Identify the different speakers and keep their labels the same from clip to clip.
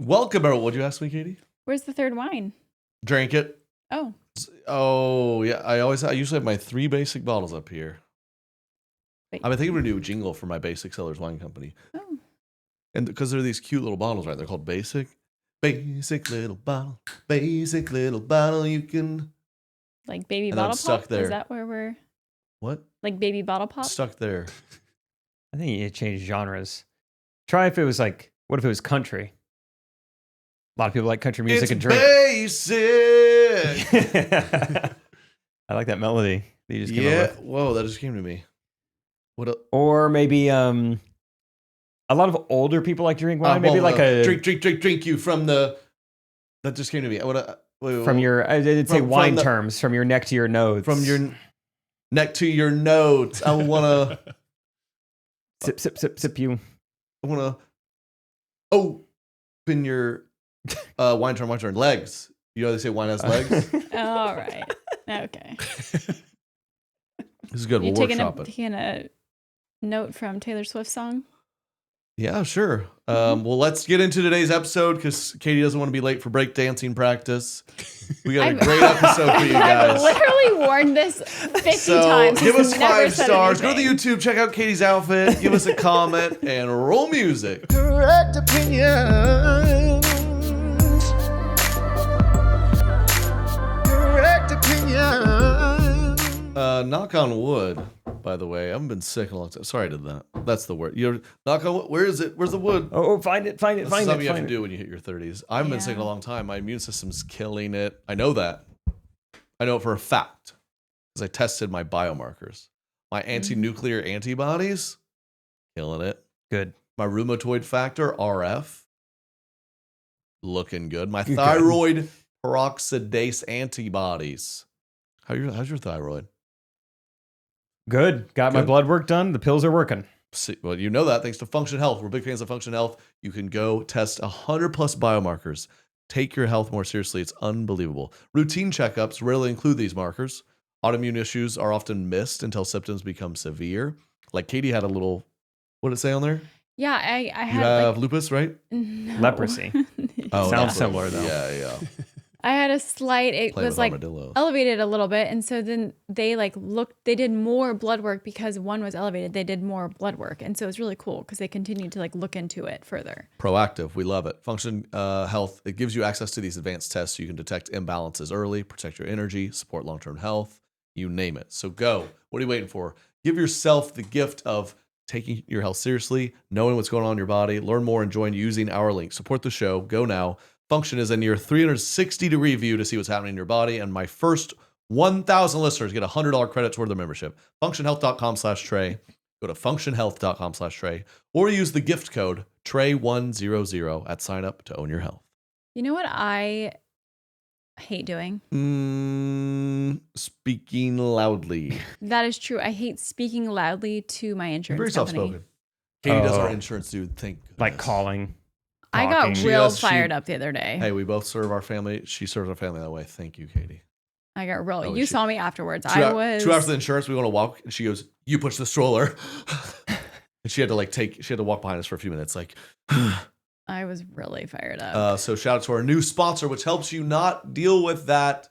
Speaker 1: Welcome, everyone. What'd you ask me, Katie?
Speaker 2: Where's the third wine?
Speaker 1: Drank it.
Speaker 2: Oh.
Speaker 1: Oh, yeah. I usually have my 3 basic bottles up here.
Speaker 2: Wait.
Speaker 1: I've been thinking of a new jingle for my Basic Sellers Wine Company.
Speaker 2: Oh.
Speaker 1: And because they're these cute little bottles, right? They're called Basic. Basic little bottle. Basic little bottle you can...
Speaker 2: Like baby
Speaker 1: and
Speaker 2: bottle pop?
Speaker 1: Stuck there.
Speaker 2: Is that where we're...
Speaker 1: What?
Speaker 2: Like baby bottle pop?
Speaker 1: Stuck there.
Speaker 3: I think you change genres. Try if it was like, what if it was country? A lot of people like country music and drink.
Speaker 1: Basic.
Speaker 3: I like that melody that you just came up with.
Speaker 1: Whoa, that just came to me. What?
Speaker 3: Or maybe a lot of older people like to drink wine. Maybe like a
Speaker 1: drink you from the. That just came to me.
Speaker 3: From your, I did say wine terms, from your neck to your nose.
Speaker 1: From your neck to your nose. I wanna
Speaker 3: sip you.
Speaker 1: I wanna open your wine term legs. You know they say wine has legs.
Speaker 2: All right. Okay.
Speaker 1: This is good. We'll workshop it.
Speaker 2: Taking a note from Taylor Swift's song.
Speaker 1: Yeah, sure. Well, let's get into today's episode because Katie doesn't want to be late for breakdancing practice. We got a great episode for you guys.
Speaker 2: I've literally worn this 50 times.
Speaker 1: Give us 5 stars.
Speaker 2: Anything.
Speaker 1: Go to the YouTube, check out Katie's outfit, give us a comment, and roll music. Correct opinions. Correct opinions. Knock on wood. By the way, I haven't been sick in a long time. Sorry I did that. That's the word. You're knock on wood. Where is it? Where's the wood?
Speaker 3: Oh, find it.
Speaker 1: That's something you have to do when you hit your 30s. I haven't been sick in a long time. My immune system's killing it. I know that. I know it for a fact because I tested my biomarkers. My anti-nuclear antibodies, killing it.
Speaker 3: Good.
Speaker 1: My rheumatoid factor, RF, looking good. My thyroid peroxidase antibodies. How's your thyroid?
Speaker 3: Good. Got my blood work done. The pills are working.
Speaker 1: Well, you know that thanks to Function Health. We're big fans of Function Health. You can go test 100 plus biomarkers. Take your health more seriously. It's unbelievable. Routine checkups rarely include these markers. Autoimmune issues are often missed until symptoms become severe. Like Katie had a little, what did it say on there?
Speaker 2: Yeah, I had.
Speaker 1: You have lupus, right?
Speaker 2: No.
Speaker 3: Leprosy.
Speaker 1: Oh,
Speaker 3: sounds similar though.
Speaker 1: Yeah.
Speaker 2: I had a slight, it was like elevated a little bit. And so then they they did more blood work because one was elevated. They did more blood work. And so it was really cool because they continued to look into it further.
Speaker 1: Proactive. We love it. Function Health. It gives you access to these advanced tests so you can detect imbalances early, protect your energy, support long-term health, you name it. So go. What are you waiting for? Give yourself the gift of taking your health seriously, knowing what's going on in your body. Learn more and join using our link. Support the show. Go now. Function is a near 360-degree view to see what's happening in your body. And my first 1,000 listeners get $100 credit toward their membership. Functionhealth.com/Trey. Go to functionhealth.com/Trey. Or use the gift code Trey100 at sign up to own your health.
Speaker 2: You know what I hate doing?
Speaker 1: Speaking loudly.
Speaker 2: That is true. I hate speaking loudly to my insurance
Speaker 1: Very
Speaker 2: company.
Speaker 1: soft-spoken. Katie does our insurance dude. Thank goodness.
Speaker 3: Like calling.
Speaker 2: I got real fired up the other day.
Speaker 1: Hey, we both serve our family. She serves our family that way. Thank you, Katie.
Speaker 2: I got real. You saw me afterwards.
Speaker 1: 2 hours of the insurance. We want to walk, and she goes, "You push the stroller," and she had to she had to walk behind us for a few minutes.
Speaker 2: I was really fired up.
Speaker 1: So shout out to our new sponsor, which helps you not deal with that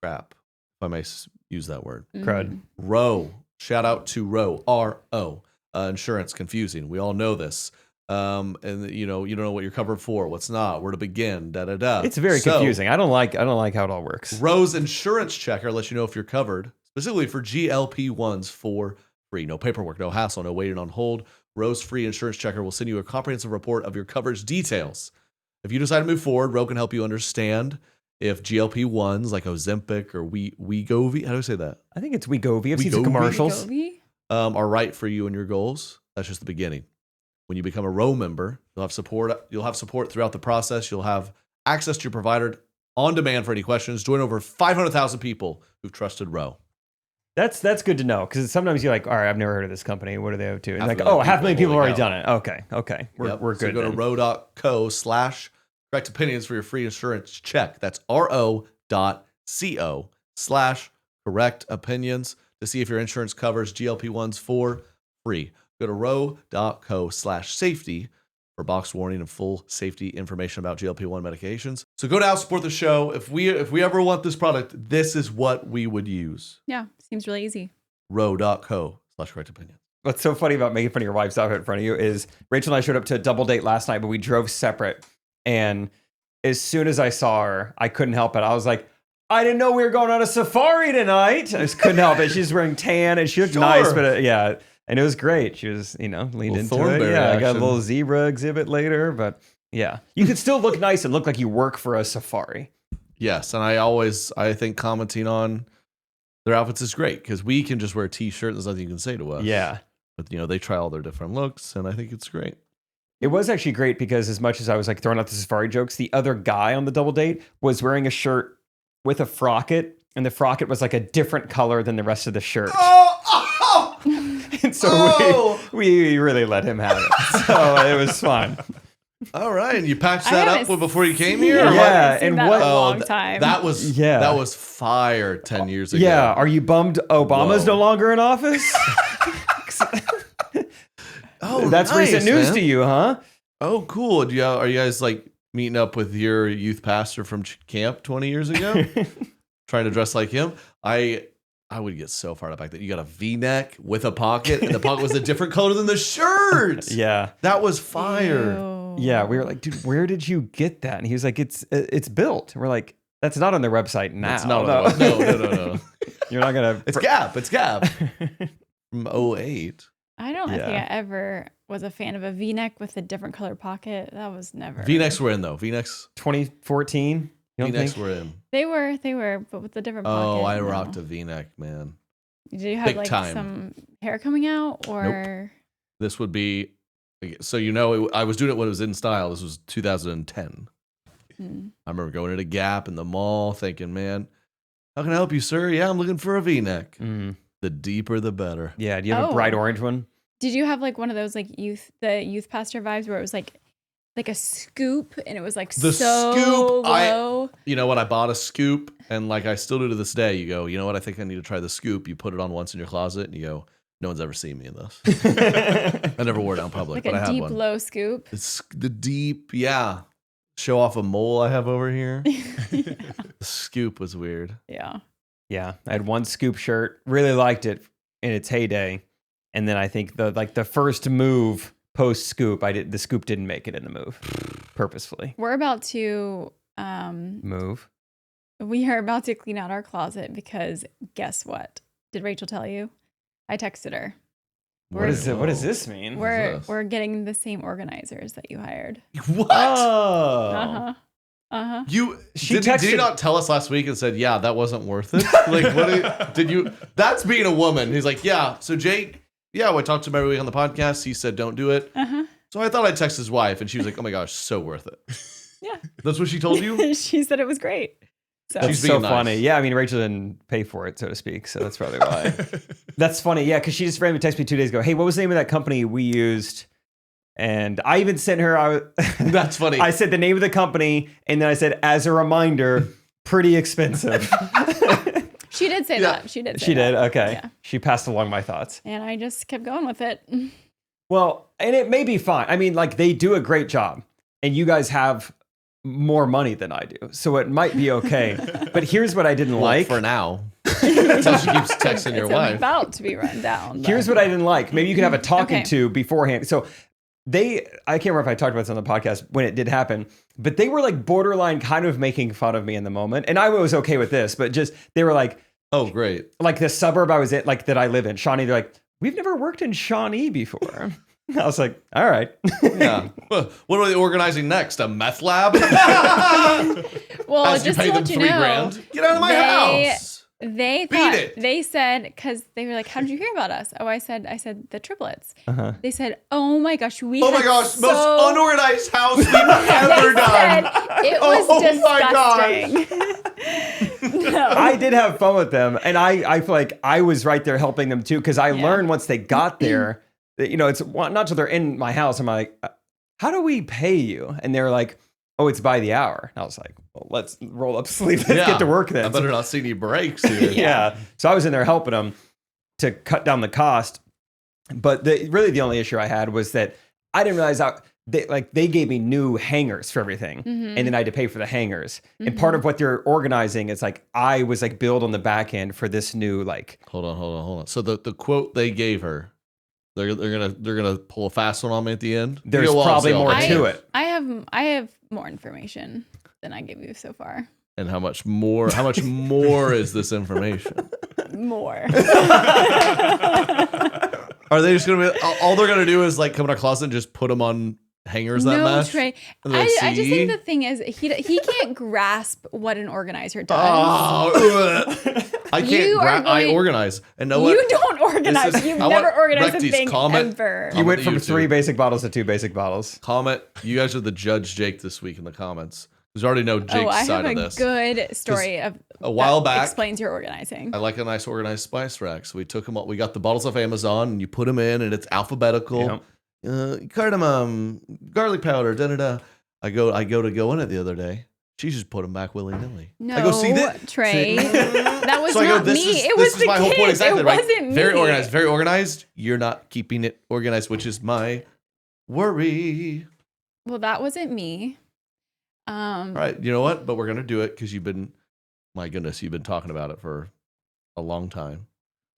Speaker 1: crap. If I may use that word,
Speaker 3: crud.
Speaker 1: Row. Shout out to Row. RO. Insurance confusing. We all know this. And you don't know what you're covered for, what's not, where to begin,
Speaker 3: It's very confusing. I don't like how it all works.
Speaker 1: Row's insurance checker lets you know if you're covered, specifically for GLP-1s for free. No paperwork, no hassle, no waiting on hold. Row's free insurance checker will send you a comprehensive report of your coverage details. If you decide to move forward, Row can help you understand if GLP-1s like Ozempic or Wegovy, how do I say that?
Speaker 3: I think it's Wegovy. I've seen some commercials.
Speaker 1: Are right for you and your goals. That's just the beginning. When you become a Row member, you'll have support. You'll have support throughout the process. You'll have access to your provider on demand for any questions. Join over 500,000 people who've trusted Row.
Speaker 3: That's good to know because sometimes you're like, all right, I've never heard of this company. What are they up to? And like, 500,000 people have already done it. Okay, we're good.
Speaker 1: So go to row.co/correct opinions for your free insurance check. That's ro.co/correct opinions to see if your insurance covers GLP-1s for free. Go to row.co/safety for box warning and full safety information about GLP-1 medications. So go now, support the show. If we ever want this product, this is what we would use.
Speaker 2: Yeah, seems really easy.
Speaker 1: Row.co/correctopinion.
Speaker 3: What's so funny about making fun of your wife's outfit in front of you is Rachel and I showed up to a double date last night, but we drove separate. And as soon as I saw her, I couldn't help it. I was like, I didn't know we were going on a safari tonight. I just couldn't help it. She's wearing tan and she looked nice, but yeah. And it was great. She was, leaned into it. Yeah, I got a little zebra exhibit later, but yeah. You could still look nice and look like you work for a safari.
Speaker 1: Yes, and I think commenting on their outfits is great because we can just wear a t-shirt. There's nothing you can say to us.
Speaker 3: Yeah.
Speaker 1: But, they try all their different looks, and I think it's great.
Speaker 3: It was actually great because as much as I was like throwing out the safari jokes, the other guy on the double date was wearing a shirt with a frocket, and the frocket was like a different color than the rest of the shirt. And so we really let him have it. So it was fun.
Speaker 1: All right, and you patched that up before you came here?
Speaker 3: Yeah,
Speaker 2: and what? A long time.
Speaker 1: That was fire 10 years ago.
Speaker 3: Yeah, are you bummed Obama's no longer in office? That's
Speaker 1: nice,
Speaker 3: recent news to you, huh?
Speaker 1: Oh, cool. Are you guys like meeting up with your youth pastor from camp 20 years ago? Trying to dress like him? I would get so fired up back then. You got a V-neck with a pocket, and the pocket was a different color than the shirt.
Speaker 3: Yeah.
Speaker 1: That was fire.
Speaker 2: Ew.
Speaker 3: Yeah, we were like, dude, where did you get that? And he was like, it's built. And we're like, that's not on their website now.
Speaker 1: It's not on the website. No.
Speaker 3: You're not going to.
Speaker 1: It's Gap. From 08.
Speaker 2: I don't think I ever was a fan of a V-neck with a different color pocket. That was never.
Speaker 1: V-necks were in, though. V-necks.
Speaker 3: 2014.
Speaker 1: V-necks were in.
Speaker 2: They were, but with the different pocket.
Speaker 1: Oh, I rocked a V-neck, man.
Speaker 2: Did you have some hair coming out, or?
Speaker 1: Nope. This would be, so I was doing it when it was in style. This was 2010. I remember going into Gap in the mall thinking, man, how can I help you, sir? Yeah, I'm looking for a V-neck. The deeper, the better.
Speaker 3: Yeah, do you have a bright orange one?
Speaker 2: Did you have like one of those like youth pastor vibes where it was like a scoop and it was like
Speaker 1: the
Speaker 2: so
Speaker 1: scoop,
Speaker 2: low?
Speaker 1: You know what? I bought a scoop and like I still do to this day. You go, you know what? I think I need to try the scoop. You put it on once in your closet and you go, no one's ever seen me in this. I never wore it out in public,
Speaker 2: like
Speaker 1: but I had
Speaker 2: deep
Speaker 1: one.
Speaker 2: low scoop.
Speaker 1: It's the deep, yeah. Show off a mole I have over here. The scoop was weird.
Speaker 2: Yeah.
Speaker 3: Yeah, I had one scoop shirt. Really liked it in its heyday, and then I think the first move post scoop, the scoop didn't make it in the move purposefully.
Speaker 2: We're about to
Speaker 3: move.
Speaker 2: We are about to clean out our closet because guess what? Did Rachel tell you? I texted her.
Speaker 3: What does this mean?
Speaker 2: We're getting the same organizers that you hired.
Speaker 1: What?
Speaker 3: Oh.
Speaker 1: Did you not tell us last week and said, yeah, that wasn't worth it? Like, what did you? That's being a woman. He's like, yeah. So Jake, I talked to him every week on the podcast. He said, don't do it. So I thought I'd text his wife, and she was like, oh my gosh, so worth it.
Speaker 2: Yeah.
Speaker 1: That's what she told you?
Speaker 2: She said it was great. So.
Speaker 3: That's so funny. Yeah, I mean, Rachel didn't pay for it, so to speak. So that's probably why. That's funny. Yeah, because she just randomly texted me 2 days ago. Hey, what was the name of that company we used? And I even sent her.
Speaker 1: That's funny.
Speaker 3: I said the name of the company, and then I said, as a reminder, pretty expensive.
Speaker 2: She did say that. She did.
Speaker 3: Okay.
Speaker 2: Yeah.
Speaker 3: She passed along my thoughts.
Speaker 2: And I just kept going with it.
Speaker 3: Well, and it may be fine. I mean, like they do a great job, and you guys have more money than I do, so it might be okay. But here's what I didn't like
Speaker 1: for now. Until she keeps texting your wife.
Speaker 2: It's about to be run down.
Speaker 3: Here's what I didn't like. Maybe you could have a talking to beforehand. So I can't remember if I talked about this on the podcast when it did happen, but they were like borderline kind of making fun of me in the moment. And I was okay with this, but just, they were like,
Speaker 1: oh, great.
Speaker 3: Like the suburb I was in, like that I live in, Shawnee, they're like, we've never worked in Shawnee before. I was like, all right.
Speaker 1: Yeah. What are they organizing next? A meth lab?
Speaker 2: Well,
Speaker 1: as
Speaker 2: just
Speaker 1: you pay
Speaker 2: to
Speaker 1: them
Speaker 2: let you
Speaker 1: $3,000. Get out of my house.
Speaker 2: They said, because they were like, how did you hear about us? Oh, I said the triplets. They said, oh my gosh, most
Speaker 1: unorganized house we've ever done.
Speaker 2: It was disgusting. No.
Speaker 3: I did have fun with them, and I feel like I was right there helping them too, because I learned once they got there that, it's not till they're in my house. I'm like, how do we pay you? And they're like, oh, it's by the hour. And I was like, well, let's roll up sleep. Let's get to work then.
Speaker 1: I better not see any breaks here.
Speaker 3: Yeah. So I was in there helping them to cut down the cost. But really the only issue I had was that I didn't realize they gave me new hangers for everything, and then I had to pay for the hangers. And part of what they're organizing is like I was like billed on the back end for this new like.
Speaker 1: Hold on. So the quote they gave her, they're gonna pull a fast one on me at the end.
Speaker 3: There's probably more to it.
Speaker 2: I have more information than I gave you so far.
Speaker 1: And how much more? How much more is this information?
Speaker 2: More.
Speaker 1: Are they just gonna be? All they're gonna do is like come in our closet and just put them on hangers that match?
Speaker 2: Trey.
Speaker 1: Like,
Speaker 2: I just think the thing is he can't grasp what an organizer does.
Speaker 1: I can't. I organize, and know what?
Speaker 2: You don't organize. You've never organized a thing ever.
Speaker 3: You went from 3 basic bottles to 2 basic bottles.
Speaker 1: Comment. You guys are the judge, Jake, this week in the comments. Because you already know Jake's side of this.
Speaker 2: I have a good story of
Speaker 1: a while back
Speaker 2: explains your organizing.
Speaker 1: I like a nice organized spice rack. So we took them all. We got the bottles off Amazon, and you put them in, and it's alphabetical. Cardamom, garlic powder, da. I go to go in it the other day. She just put them back willy-nilly.
Speaker 2: No,
Speaker 1: I go, see that?
Speaker 2: Trey. That was not me. It
Speaker 1: was
Speaker 2: the
Speaker 1: my whole point exactly,
Speaker 2: it
Speaker 1: right?
Speaker 2: wasn't me.
Speaker 1: Very organized. You're not keeping it organized, which is my worry.
Speaker 2: Well, that wasn't me.
Speaker 1: All right, you know what? But we're gonna do it because you've been talking about it for a long time.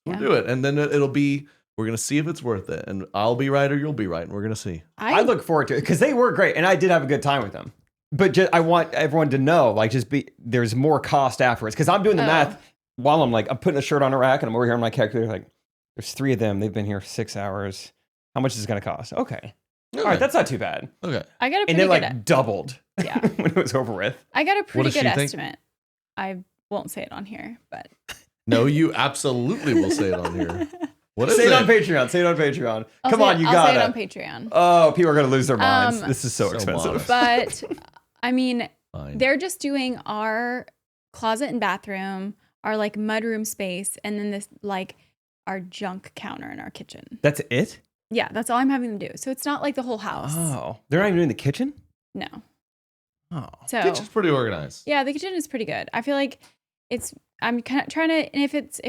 Speaker 1: We'll do it, and then it'll be. We're gonna see if it's worth it, and I'll be right or you'll be right, and we're gonna see.
Speaker 3: I look forward to it because they were great, and I did have a good time with them. But I want everyone to know, like, there's more cost afterwards because I'm doing the math while I'm putting a shirt on a rack, and I'm over here on my calculator, like, there's 3 of them. They've been here 6 hours. How much is it gonna cost? Okay. All right, that's not too bad.
Speaker 1: Okay.
Speaker 2: I got a
Speaker 3: pretty good doubled.
Speaker 2: Yeah.
Speaker 3: When it was over with.
Speaker 2: I got a pretty good estimate. I won't say it on here, but.
Speaker 1: No, you absolutely will say it on here. What is
Speaker 3: Say it on Patreon. Say it on Patreon. Come on, you got it.
Speaker 2: I'll say it on Patreon.
Speaker 3: Oh, people are going to lose their minds. This is so expensive.
Speaker 2: But, I mean, they're just doing our closet and bathroom, our mudroom space, and then this our junk counter in our kitchen.
Speaker 3: That's it?
Speaker 2: Yeah, that's all I'm having them do. So it's not like the whole house.
Speaker 3: Oh, they're not even doing the kitchen?
Speaker 2: No.
Speaker 3: Oh,
Speaker 2: so
Speaker 1: kitchen's pretty organized.
Speaker 2: Yeah, the kitchen is pretty good. I feel like I'm kind of trying to, and if it's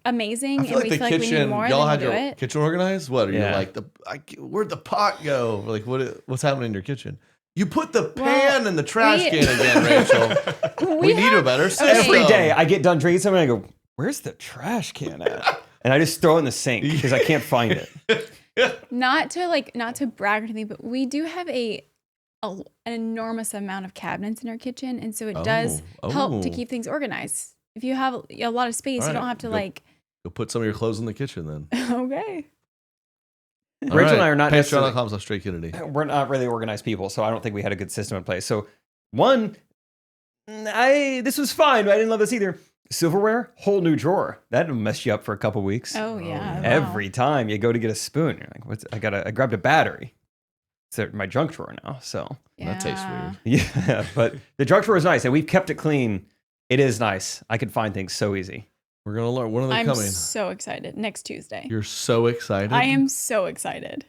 Speaker 2: amazing and we feel like we need more, then we'll do it.
Speaker 1: Kitchen organized? What are you where'd the pot go? Like what's happening in your kitchen? You put the pan in the trash can again, Rachel. We need a better system.
Speaker 3: Every day I get done drinking something and I go, where's the trash can at? And I just throw it in the sink because I can't find it.
Speaker 2: Not to brag or anything, but we do have an enormous amount of cabinets in our kitchen, and so it does help to keep things organized. If you have a lot of space, you don't have to
Speaker 1: go put some of your clothes in the kitchen then.
Speaker 2: Okay.
Speaker 3: Rachel and I are not
Speaker 1: Patreon.com/ Trey Katie.
Speaker 3: We're not really organized people, so I don't think we had a good system in place. So this was fine, but I didn't love this either. Silverware, whole new drawer. That'll mess you up for a couple weeks.
Speaker 2: Oh yeah.
Speaker 3: Every time you go to get a spoon, you're like, I grabbed a battery. It's in my junk drawer now. So
Speaker 1: that tastes weird.
Speaker 3: Yeah, but the junk drawer is nice, and we've kept it clean. It is nice. I can find things so easy.
Speaker 1: We're gonna learn. When are they coming?
Speaker 2: I'm so excited. Next Tuesday.
Speaker 1: You're so excited.
Speaker 2: I am so excited.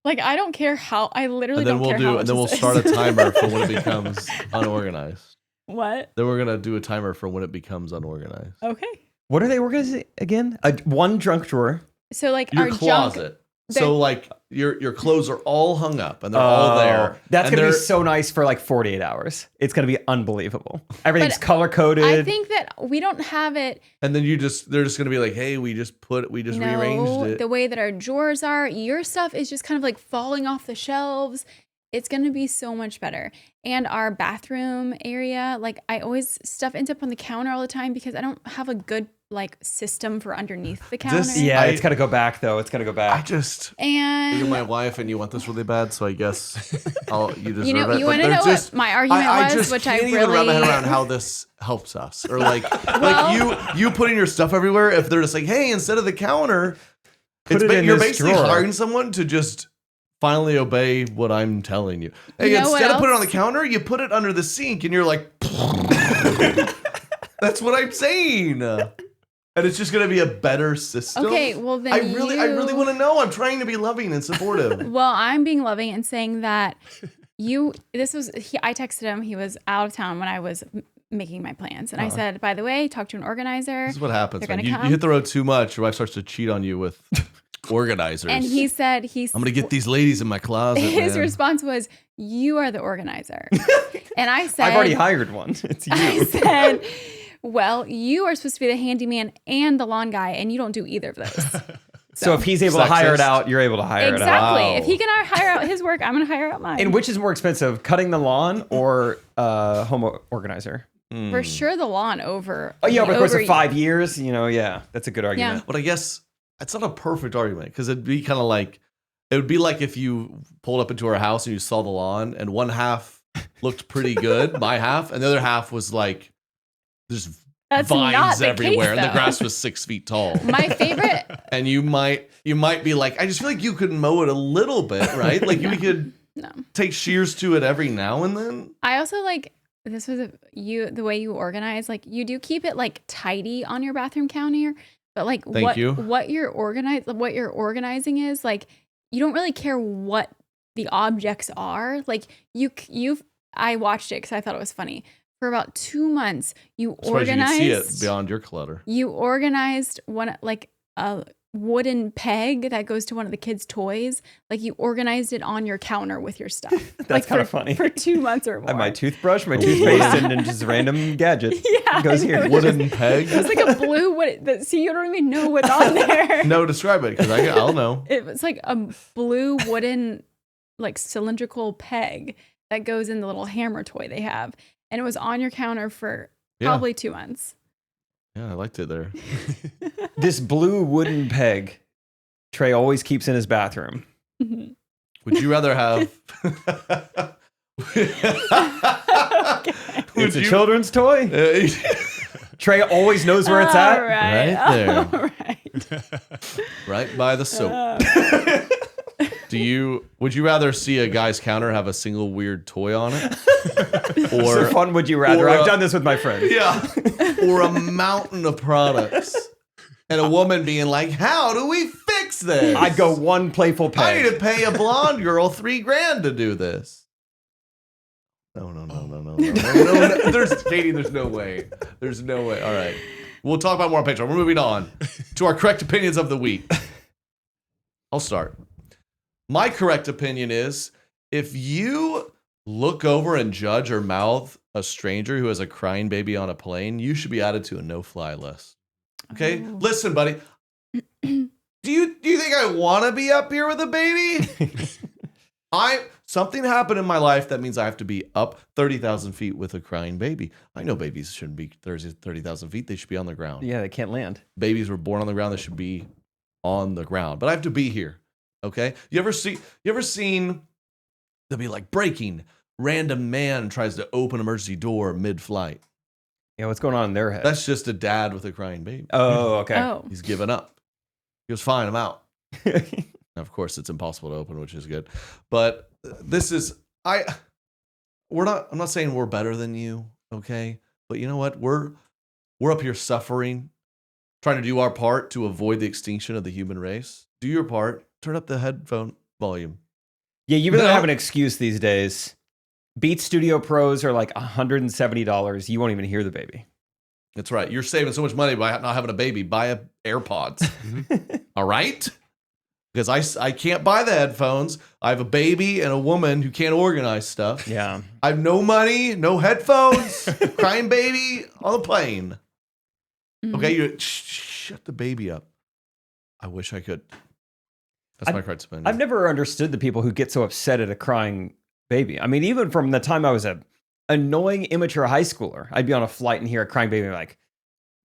Speaker 2: I don't care how. I literally don't care how much.
Speaker 1: And then we'll start a timer for when it becomes unorganized.
Speaker 2: What?
Speaker 1: Then we're gonna do a timer for when it becomes unorganized.
Speaker 2: Okay.
Speaker 3: What are they organizing again? One junk drawer.
Speaker 2: So
Speaker 1: your
Speaker 2: our
Speaker 1: closet.
Speaker 2: Junk,
Speaker 1: so your clothes are all hung up and they're all there.
Speaker 3: That's gonna be so nice for 48 hours. It's gonna be unbelievable. Everything's color coded.
Speaker 2: I think that we don't have it.
Speaker 1: And then they're just gonna be like, hey, we just rearranged it.
Speaker 2: The way that our drawers are, your stuff is just kind of falling off the shelves. It's going to be so much better. And our bathroom area, I always stuff ends up on the counter all the time because I don't have a good system for underneath the counter.
Speaker 3: It's got to go back though. It's got to go back.
Speaker 2: And
Speaker 1: you're my wife and you want this really bad, so I guess you deserve it.
Speaker 2: You want to know what my argument was, which I really
Speaker 1: can't even wrap my head around how this helps us. Or you putting your stuff everywhere. If they're just hey, instead of the counter, you're basically hiring someone to just finally obey what I'm telling you. Hey, instead of putting it on the counter, you put it under the sink, and you're like, that's what I'm saying. And it's just going to be a better system.
Speaker 2: Okay, well then
Speaker 1: I really want to know. I'm trying to be loving and supportive.
Speaker 2: Well, I'm being loving and saying that I texted him. He was out of town when I was making my plans, and I said, by the way, talk to an organizer.
Speaker 1: This is what happens when you hit the road too much. Your wife starts to cheat on you with organizers.
Speaker 2: And he said,
Speaker 1: I'm going to get these ladies in my closet.
Speaker 2: His
Speaker 1: man.
Speaker 2: response was, "You are the organizer." And I said,
Speaker 3: I've already hired one. It's you.
Speaker 2: I said, "Well, you are supposed to be the handyman and the lawn guy, and you don't do either of those."
Speaker 3: So if he's able to hire it out, you're able to hire it out.
Speaker 2: Exactly.
Speaker 1: Wow.
Speaker 2: If he can hire out his work, I'm going to hire out mine.
Speaker 3: And which is more expensive, cutting the lawn or home organizer?
Speaker 2: For sure, the lawn over.
Speaker 3: Oh, yeah, over the course
Speaker 2: over-
Speaker 3: of 5 years, yeah, that's a good argument.
Speaker 2: Yeah.
Speaker 1: But I guess it's not a perfect argument because it'd be kind of like, it would be like if you pulled up into our house and you saw the lawn and one half looked pretty good, my half, and the other half was like, there's
Speaker 2: That's not
Speaker 1: vines
Speaker 2: the
Speaker 1: everywhere,
Speaker 2: case,
Speaker 1: and the
Speaker 2: though.
Speaker 1: grass was 6 feet tall.
Speaker 2: My favorite.
Speaker 1: And you might be like, I just feel like you could mow it a little bit, right? Like we could
Speaker 2: No.
Speaker 1: take shears to it every now and then.
Speaker 2: I also like. This was the way you organize. Like you do keep it like tidy on your bathroom counter, but like
Speaker 1: Thank you.
Speaker 2: what you're organizing is like you don't really care what the objects are. Like I watched it because I thought it was funny. For about 2 months, you organized.
Speaker 1: You can see it beyond your clutter.
Speaker 2: You organized one like a wooden peg that goes to one of the kids' toys. Like you organized it on your counter with your stuff.
Speaker 3: That's
Speaker 2: like
Speaker 3: kind of funny.
Speaker 2: For 2 months or
Speaker 3: I
Speaker 2: more.
Speaker 3: have my toothbrush, my toothpaste, and just random gadget.
Speaker 2: Yeah,
Speaker 3: goes
Speaker 2: I
Speaker 3: here.
Speaker 2: know.
Speaker 1: Wooden peg.
Speaker 2: It's like a blue wood. See, you don't even know what's on there.
Speaker 1: No, describe it because I'll know.
Speaker 2: It was like a blue wooden, like cylindrical peg that goes in the little hammer toy they have, and it was on your counter for probably 2 months.
Speaker 1: Yeah, I liked it there.
Speaker 3: This blue wooden peg, Trey always keeps in his bathroom.
Speaker 1: Would you rather have?
Speaker 3: It's a children's toy. Trey always knows where it's at.
Speaker 1: Right there.
Speaker 2: All right.
Speaker 1: Right by the soap. Would you rather see a guy's counter have a single weird toy on it?
Speaker 3: Or so fun would you rather?
Speaker 1: or
Speaker 3: I've done this with my friends.
Speaker 1: Yeah. Or a mountain of products. And a woman being like, how do we fix this?
Speaker 3: I'd go one playful peg.
Speaker 1: I need to pay a blonde girl $3,000 to do this. No. There's Katie, there's no way. There's no way. All right. We'll talk about more on Patreon. We're moving on to our correct opinions of the week. I'll start. My correct opinion is if you look over and judge or mouth a stranger who has a crying baby on a plane, you should be added to a no-fly list. Okay?
Speaker 2: Oh.
Speaker 1: Listen, buddy. Do you think I want to be up here with a baby? Something happened in my life that means I have to be up 30,000 feet with a crying baby. I know babies shouldn't be 30,000 feet. They should be on the ground.
Speaker 3: Yeah, they can't land.
Speaker 1: Babies were born on the ground. They should be on the ground. But I have to be here. Okay? You ever seen, they'll be like breaking, random man tries to open emergency door mid-flight.
Speaker 3: Yeah, what's going on in their head?
Speaker 1: That's just a dad with a crying baby.
Speaker 3: Oh, okay.
Speaker 2: Oh.
Speaker 1: He's given up. He goes, fine, I'm out. Now, of course, it's impossible to open, which is good. But this is, I'm not saying we're better than you, okay? But you know what? We're up here suffering, trying to do our part to avoid the extinction of the human race. Do your part. Turn up the headphone volume.
Speaker 3: Yeah, you really have an excuse these days. Beats Studio Pros are like $170. You won't even hear the baby.
Speaker 1: That's right. You're saving so much money by not having a baby. Buy AirPods. All right? Because I can't buy the headphones. I have a baby and a woman who can't organize stuff.
Speaker 3: Yeah.
Speaker 1: I have no money, no headphones, crying baby on the plane.
Speaker 2: Mhm.
Speaker 1: Okay, you shut the baby up. I wish I could. That's my correct opinion.
Speaker 3: I've never understood the people who get so upset at a crying baby. I mean, even from the time I was a annoying, immature high schooler, I'd be on a flight and hear a crying baby like,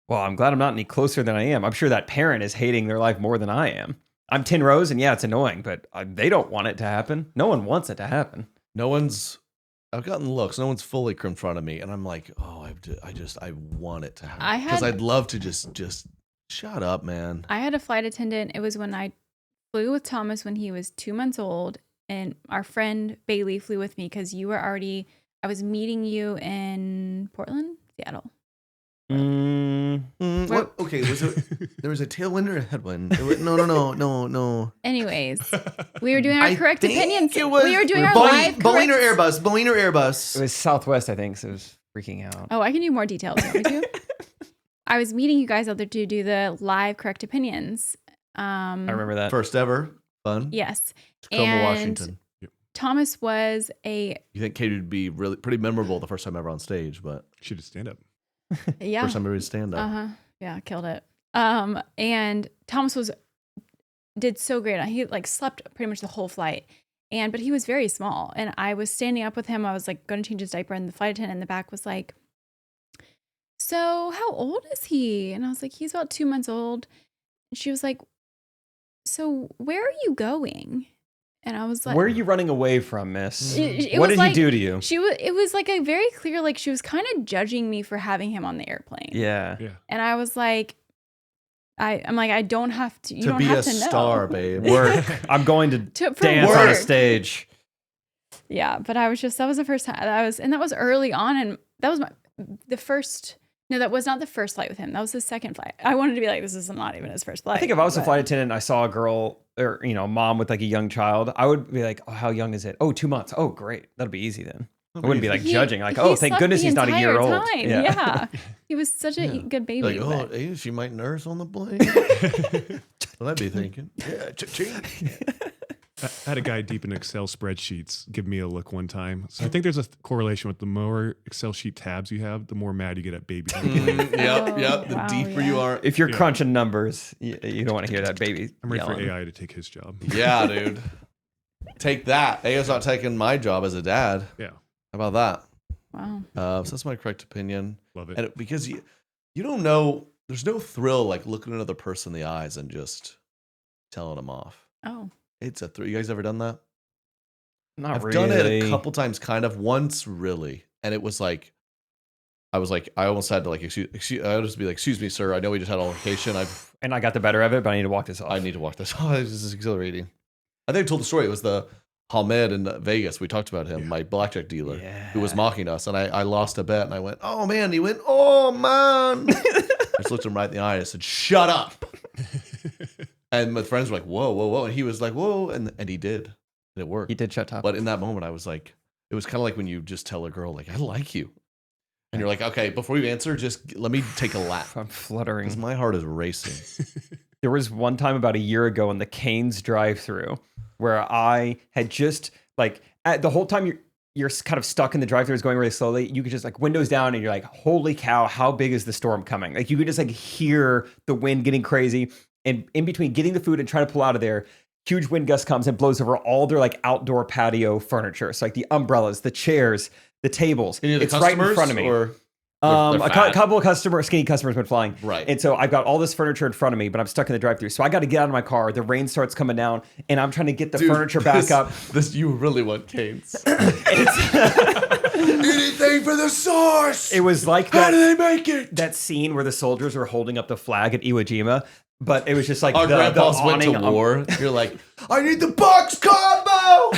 Speaker 3: well, I'm glad I'm not any closer than I am. I'm sure that parent is hating their life more than I am. I'm 10 rows and yeah, it's annoying, but they don't want it to happen. No one wants it to happen.
Speaker 1: I've gotten looks. No one's fully confronted me. And I'm like, oh, I want it to happen. Because I'd love to just shut up, man.
Speaker 2: I had a flight attendant. It was when I flew with Thomas when he was 2 months old. And our friend Bailey flew with me because I was meeting you in Portland, Seattle.
Speaker 1: What? Okay, there was a tailwind or a headwind? No.
Speaker 2: Anyways, we were doing our correct opinions. We were doing our live
Speaker 1: Boeing or
Speaker 2: correct.
Speaker 1: Boeing or Airbus?
Speaker 3: It was Southwest, I think, so it was freaking out.
Speaker 2: Oh, I can do more details. You want me to? I was meeting you guys out there to do the live correct opinions.
Speaker 3: I remember that.
Speaker 1: First ever. Fun.
Speaker 2: Yes.
Speaker 1: Tacoma,
Speaker 2: And
Speaker 1: Washington.
Speaker 2: Thomas was You
Speaker 1: think Katie would be really pretty memorable the first time ever on stage, but
Speaker 4: she did stand up.
Speaker 2: Yeah.
Speaker 1: First time ever stand up.
Speaker 2: Yeah, killed it. And Thomas did so great. He like slept pretty much the whole flight. But he was very small. And I was standing up with him. I was like going to change his diaper, and the flight attendant in the back was like, "So how old is he?" And I was like, "He's about 2 months old." And she was like, "So where are you going?" And I was like,
Speaker 3: "Where are you running away from, miss?
Speaker 2: What
Speaker 3: did he do to you?"
Speaker 2: It was like a very clear, like she was kind of judging me for having him on the airplane.
Speaker 3: Yeah.
Speaker 2: And I was like, I'm like, I don't have to. You
Speaker 1: to
Speaker 2: don't
Speaker 1: be
Speaker 2: have
Speaker 1: a
Speaker 2: to know.
Speaker 1: star, babe.
Speaker 3: Work. I'm going to dance on a stage.
Speaker 2: Yeah, but that was the first time that was early on, and that was the first. No, that was not the first flight with him. That was the second flight. I wanted to be like, this is not even his first flight.
Speaker 3: I think if I was a flight attendant and I saw a girl or, mom with like a young child, I would be like, "Oh, how young is it? Oh, 2 months. Oh, great. That'll be easy then." I wouldn't be like judging, like, "Oh, thank goodness he's not a year old."
Speaker 2: Yeah. He was such a good baby.
Speaker 1: Like, hey, she might nurse on the plane. Well, I'd be thinking, yeah, cha-ching.
Speaker 4: I had a guy deep in Excel spreadsheets give me a look one time. So I think there's a correlation with the more Excel sheet tabs you have, the more mad you get at babies.
Speaker 1: Yep. The deeper you are.
Speaker 3: If you're crunching numbers, you don't want to hear that baby.
Speaker 4: I'm ready
Speaker 3: yelling.
Speaker 4: for AI to take his job.
Speaker 1: Yeah, dude. Take that. AI's not taking my job as a dad.
Speaker 4: Yeah.
Speaker 1: How about that?
Speaker 2: Wow.
Speaker 1: So that's my correct opinion.
Speaker 4: Love it.
Speaker 1: And because you don't know, there's no thrill like looking another person in the eyes and just telling them off.
Speaker 2: Oh.
Speaker 1: It's a thrill. You guys ever done that?
Speaker 3: Not
Speaker 1: I've
Speaker 3: really.
Speaker 1: done it a couple times, kind of. Once, really. And it was like, I almost had to like, I would just be like, "Excuse me, sir. I know we just had a location.
Speaker 3: And I got the better of it, but I need to walk this off.
Speaker 1: I need to walk this off. This is exhilarating." I think I told the story. It was the Hamed in Vegas. We talked about him, my blackjack dealer, who was mocking us. And I lost a bet. And I went, "Oh, man." He went, "Oh, man." I just looked him right in the eye and I said, "Shut up." And my friends were like, "Whoa, whoa, whoa." And he was like, "Whoa." And he did. And it worked.
Speaker 3: He did shut up.
Speaker 1: But in that moment, I was like, it was kind of like when you just tell a girl, like, "I like you." And you're like, "Okay, before you answer, just let me take a lap."
Speaker 3: I'm fluttering.
Speaker 1: Because my heart is racing.
Speaker 3: There was one time about a year ago in the Cane's drive-thru where I had just like the whole time you're kind of stuck in the drive-thru, it's going really slowly. You could just like windows down and you're like, "Holy cow, how big is the storm coming?" Like you could just like hear the wind getting crazy. And in between getting the food and trying to pull out of there, huge wind gust comes and blows over all their like outdoor patio furniture. So like the umbrellas, the chairs, the tables. It's right in front of me.
Speaker 1: Or
Speaker 3: a couple of skinny customers went flying.
Speaker 1: Right.
Speaker 3: And so I've got all this furniture in front of me, but I'm stuck in the drive-thru. So I got to get out of my car. The rain starts coming down, and I'm trying to get the furniture back up.
Speaker 1: You really want Cane's. Anything for the sauce.
Speaker 3: It was like
Speaker 1: How do they make it?
Speaker 3: that scene where the soldiers were holding up the flag at Iwo Jima, but it was just like
Speaker 1: Our grandpas went to war. You're like, "I need the box combo."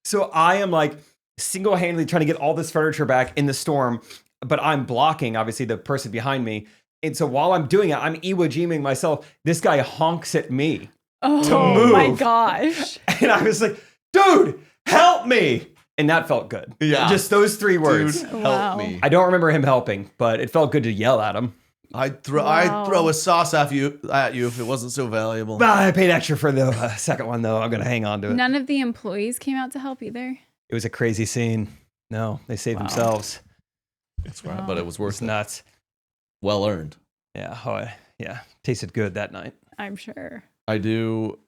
Speaker 3: So I am like single-handedly trying to get all this furniture back in the storm, but I'm blocking, obviously, the person behind me. And so while I'm doing it, I'm Iwo Jima'ing myself. This guy honks at me to move.
Speaker 2: Oh my gosh.
Speaker 3: And I was like, "Dude, help me." And that felt good.
Speaker 1: Yeah.
Speaker 3: Just those 3 words.
Speaker 1: Dude,
Speaker 2: Wow.
Speaker 1: help me.
Speaker 3: I don't remember him helping, but it felt good to yell at him.
Speaker 1: I'd throw a sauce at you if it wasn't so valuable.
Speaker 3: I paid extra for the second one, though. I'm going to hang on to it.
Speaker 2: None of the employees came out to help either.
Speaker 3: It was a crazy scene. No, they saved themselves.
Speaker 1: That's right, but it was worth
Speaker 3: It's
Speaker 1: it.
Speaker 3: nuts.
Speaker 1: Well earned.
Speaker 3: Yeah. Yeah. Tasted good that night.
Speaker 2: I'm sure.
Speaker 1: I do.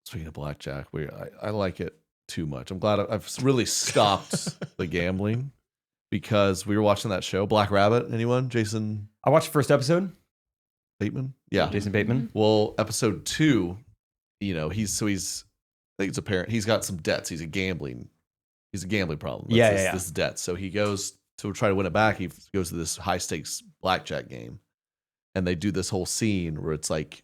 Speaker 1: Speaking of blackjack, I like it too much. I'm glad I've really stopped the gambling because we were watching that show, Black Rabbit. Anyone? Jason
Speaker 3: I watched the first episode.
Speaker 1: Bateman? Yeah.
Speaker 3: Jason Bateman.
Speaker 1: Well, episode 2, he's I think it's apparent he's got some debts. He's a gambling problem.
Speaker 3: Yeah.
Speaker 1: This debt. So he goes to try to win it back. He goes to this high stakes blackjack game, and they do this whole scene where it's like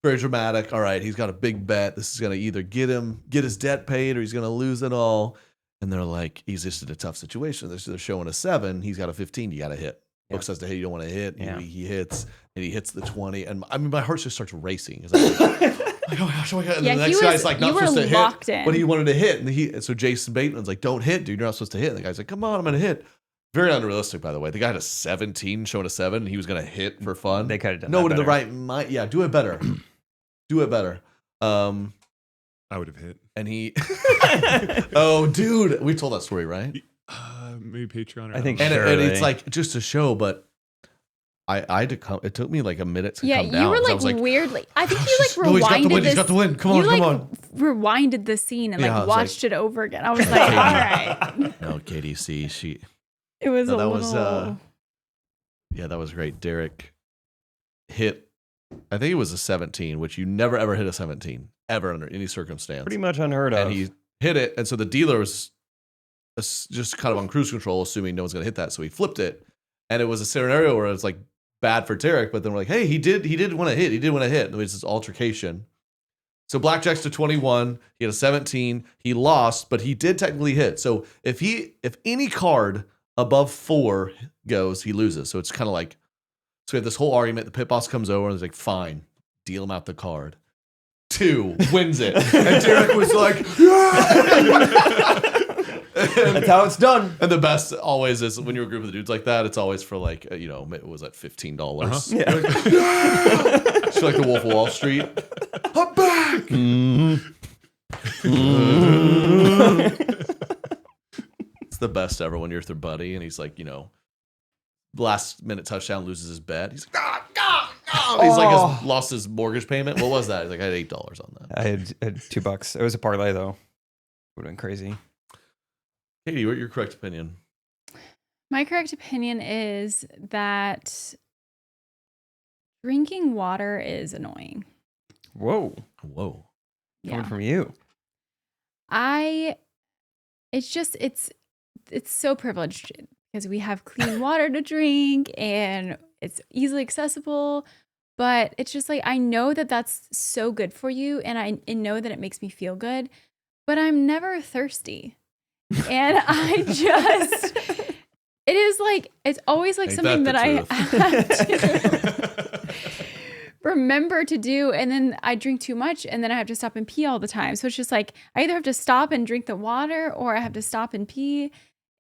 Speaker 1: very dramatic. All right, he's got a big bet. This is gonna either get his debt paid, or he's gonna lose it all. And they're like, he's just in a tough situation. They're showing a 7. He's got a 15. You got to hit. Book says to, "Hey, you don't want to hit."
Speaker 3: Yeah.
Speaker 1: He hits, and he hits the 20. And I mean, my heart just starts racing. It's like, oh my gosh, oh my God. And
Speaker 2: Yeah,
Speaker 1: the next guy's like, not
Speaker 2: you were
Speaker 1: supposed to
Speaker 2: locked
Speaker 1: hit.
Speaker 2: in.
Speaker 1: But he wanted to hit. And so Jason Bateman's like, "Don't hit, dude. You're not supposed to hit." And the guy's like, "Come on, I'm going to hit." Very unrealistic, by the way. The guy had a 17 showing a 7, and he was going to hit for fun.
Speaker 3: They could have done
Speaker 1: no
Speaker 3: that
Speaker 1: one in the
Speaker 3: better.
Speaker 1: right mind. Yeah, do it better. Do it better.
Speaker 4: I would have hit.
Speaker 1: And he, oh, dude, we told that story, right?
Speaker 4: Maybe Patreon. Or
Speaker 3: I think
Speaker 1: And,
Speaker 3: sure,
Speaker 1: and it's like just a show, but I had to come. It took me like a minute to come down.
Speaker 2: You were
Speaker 1: 'cause I
Speaker 2: like,
Speaker 1: was
Speaker 2: weirdly. I think you like
Speaker 1: no, he's got the
Speaker 2: rewinded
Speaker 1: win.
Speaker 2: this.
Speaker 1: He's got the win. Come on,
Speaker 2: you,
Speaker 1: come
Speaker 2: like,
Speaker 1: on.
Speaker 2: Rewinded the scene and
Speaker 1: Yeah, I
Speaker 2: like
Speaker 1: was
Speaker 2: watched it over again. I was like, all right.
Speaker 1: No, Katie, see, she.
Speaker 2: It was
Speaker 1: No,
Speaker 2: a
Speaker 1: that
Speaker 2: little.
Speaker 1: was yeah, that was great. Derek hit, I think it was a 17, which you never ever hit a 17 ever under any circumstance.
Speaker 3: Pretty much unheard of.
Speaker 1: And he hit it, and so the dealer was just kind of on cruise control, assuming no one's gonna hit that, so he flipped it, and it was a scenario where it's like bad for Derek, but then we're like, hey, he did want to hit, and it was this altercation. So blackjack's to 21, he had a 17, he lost, but he did technically hit. So if any card above 4 goes, he loses. So it's kind of like, so we have this whole argument. The pit boss comes over and is like, fine, deal him out the card. 2 wins it. And Derek was like,
Speaker 3: That's how it's done.
Speaker 1: and the best always is when you're a group of dudes like that, it's always for like, it was like $15.
Speaker 3: Yeah.
Speaker 1: It's like the Wolf of Wall Street. I'm back. It's the best ever when you're with your buddy and he's like, last minute touchdown, loses his bet. He's like, he's like lost his mortgage payment. What was that? He's like, I had $8 on that.
Speaker 3: I had $2. It was a parlay though. Would have been crazy.
Speaker 1: Katie, what's your correct opinion?
Speaker 2: My correct opinion is that drinking water is annoying.
Speaker 3: Whoa. Coming from you.
Speaker 2: It's so privileged because we have clean water to drink and it's easily accessible, but it's just like, I know that that's so good for you and I know that it makes me feel good, but I'm never thirsty. And it's always like
Speaker 1: Ain't
Speaker 2: something
Speaker 1: that
Speaker 2: that
Speaker 1: the
Speaker 2: I have to remember to do. And then I drink too much and then I have to stop and pee all the time. So it's just like, I either have to stop and drink the water or I have to stop and pee.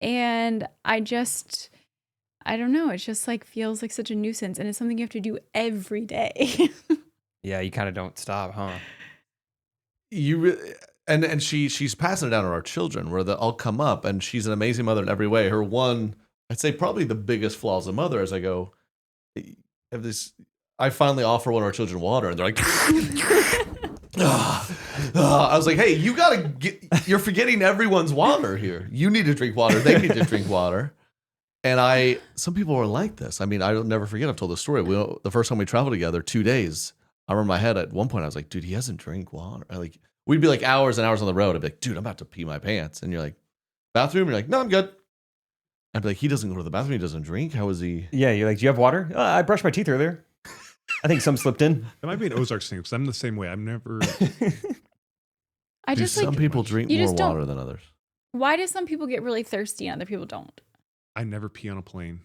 Speaker 2: And I don't know. It just like feels like such a nuisance. And it's something you have to do every day.
Speaker 3: Yeah, you kind of don't stop, huh?
Speaker 1: And she's passing it down to our children where they'll all come up and she's an amazing mother in every way. Her one, I'd say probably the biggest flaw as a mother is I finally offer one of our children water and they're like, I was like, hey, you're forgetting everyone's water here. You need to drink water. They need to drink water. And some people were like this. I mean, I'll never forget. I've told this story. The first time we traveled together, 2 days, I remember my head at one point, I was like, dude, he hasn't drank water. We'd be like hours and hours on the road. I'd be like, dude, I'm about to pee my pants. And you're like, bathroom? You're like, no, I'm good. I'd be like, he doesn't go to the bathroom. He doesn't drink. How is he?
Speaker 3: Yeah, you're like, do you have water? I brushed my teeth earlier. I think some slipped in.
Speaker 4: That might be an Ozarks thing because I'm the same way. I'm never.
Speaker 1: Some people drink more water than others.
Speaker 2: Why do some people get really thirsty and other people don't?
Speaker 4: I never pee on a plane.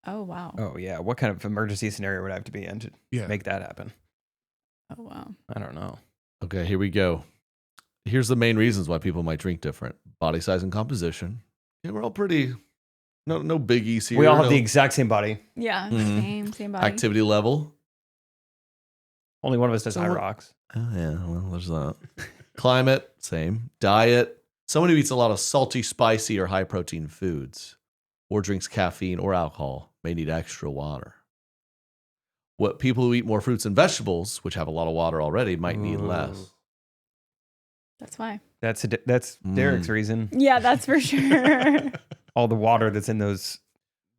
Speaker 2: Oh, wow.
Speaker 3: Oh, yeah. What kind of emergency scenario would I have to be in to make that happen?
Speaker 2: Oh, wow.
Speaker 3: I don't know.
Speaker 1: Okay, here we go. Here's the main reasons why people might drink different: body size and composition. Yeah, we're all pretty. No biggies here.
Speaker 3: We all have the exact same body.
Speaker 2: Yeah, same body.
Speaker 1: Activity level.
Speaker 3: Only one of us does high rocks.
Speaker 1: Oh yeah, well, there's that. Climate, same. Diet. Someone who eats a lot of salty, spicy, or high protein foods, or drinks caffeine or alcohol, may need extra water. What people who eat more fruits and vegetables, which have a lot of water already, might need less.
Speaker 2: That's why.
Speaker 3: That's Derek's reason.
Speaker 2: Yeah, that's for sure.
Speaker 3: All the water that's in those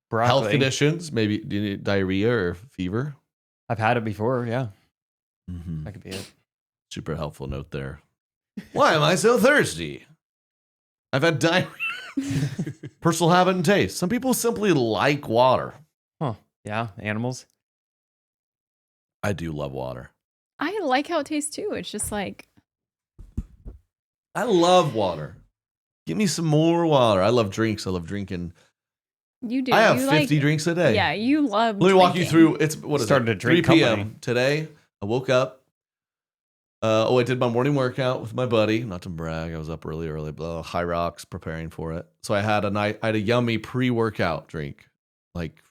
Speaker 3: broccoli.
Speaker 1: Health conditions, maybe do you need diarrhea or fever?
Speaker 3: I've had it before, yeah.
Speaker 1: Mm-hmm.
Speaker 3: That could be it.
Speaker 1: Super helpful note there. Why am I so thirsty? I've had diarrhea. Personal habit and taste. Some people simply like water.
Speaker 3: Huh. Yeah, animals.
Speaker 1: I do love water.
Speaker 2: I like how it tastes too. It's just like...
Speaker 1: I love water. Give me some more water. I love drinks. I love drinking.
Speaker 2: You do.
Speaker 1: I have 50 drinks a day.
Speaker 2: Yeah, you love
Speaker 1: Let me walk you through. It's
Speaker 3: Started to drink
Speaker 1: 3 p.m.
Speaker 3: company.
Speaker 1: Today. I woke up. I did my morning workout with my buddy. Not to brag, I was up really early, high rocks, preparing for it. So I had a yummy pre-workout drink, like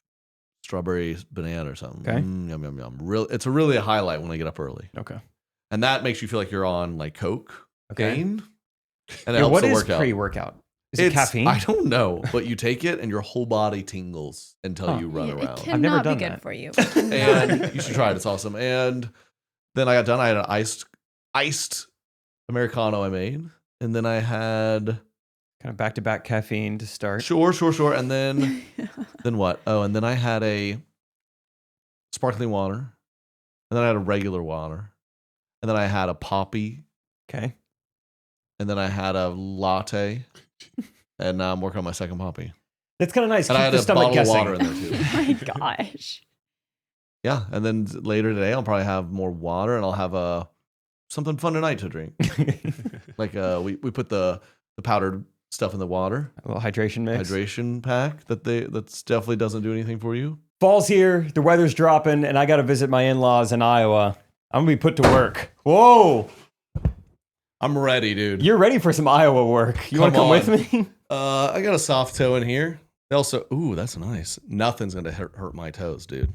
Speaker 1: strawberry banana or something.
Speaker 3: Okay.
Speaker 1: Yum, yum, yum. It's really a highlight when I get up early.
Speaker 3: Okay.
Speaker 1: And that makes you feel like you're on like coke.
Speaker 3: Okay.
Speaker 1: And it helps
Speaker 3: What
Speaker 1: the
Speaker 3: is
Speaker 1: workout.
Speaker 3: pre-workout? Is it caffeine?
Speaker 1: I don't know, but you take it and your whole body tingles until you run around.
Speaker 2: It
Speaker 3: I've never
Speaker 2: cannot be
Speaker 3: done
Speaker 2: good
Speaker 3: that.
Speaker 2: for you.
Speaker 1: And you should try it. It's awesome. And then I got done. I had an iced Americano I made. And then I had
Speaker 3: Kind of back-to-back caffeine to start.
Speaker 1: sure. And then what? Oh, and then I had a sparkling water. And then I had a regular water. And then I had a poppy.
Speaker 3: Okay.
Speaker 1: And then I had a latte. And now I'm working on my second poppy.
Speaker 3: That's kind of nice.
Speaker 1: And I
Speaker 3: Keep
Speaker 1: had
Speaker 3: the
Speaker 1: a
Speaker 3: stomach
Speaker 1: bottle
Speaker 3: guessing.
Speaker 1: of water in there too.
Speaker 2: Oh my gosh.
Speaker 1: Yeah, and then later today I'll probably have more water and I'll have something fun tonight to drink. Like we put the powdered stuff in the water,
Speaker 3: A little hydration mix.
Speaker 1: hydration pack that's definitely doesn't do anything for you.
Speaker 3: Fall's here. The weather's dropping, and I got to visit my in-laws in Iowa. I'm gonna be put to work. Whoa!
Speaker 1: I'm ready, dude.
Speaker 3: You're ready for some Iowa work. You want to
Speaker 1: Come
Speaker 3: come with me?
Speaker 1: I got a soft toe in here. Also, ooh, that's nice. Nothing's gonna hurt my toes, dude.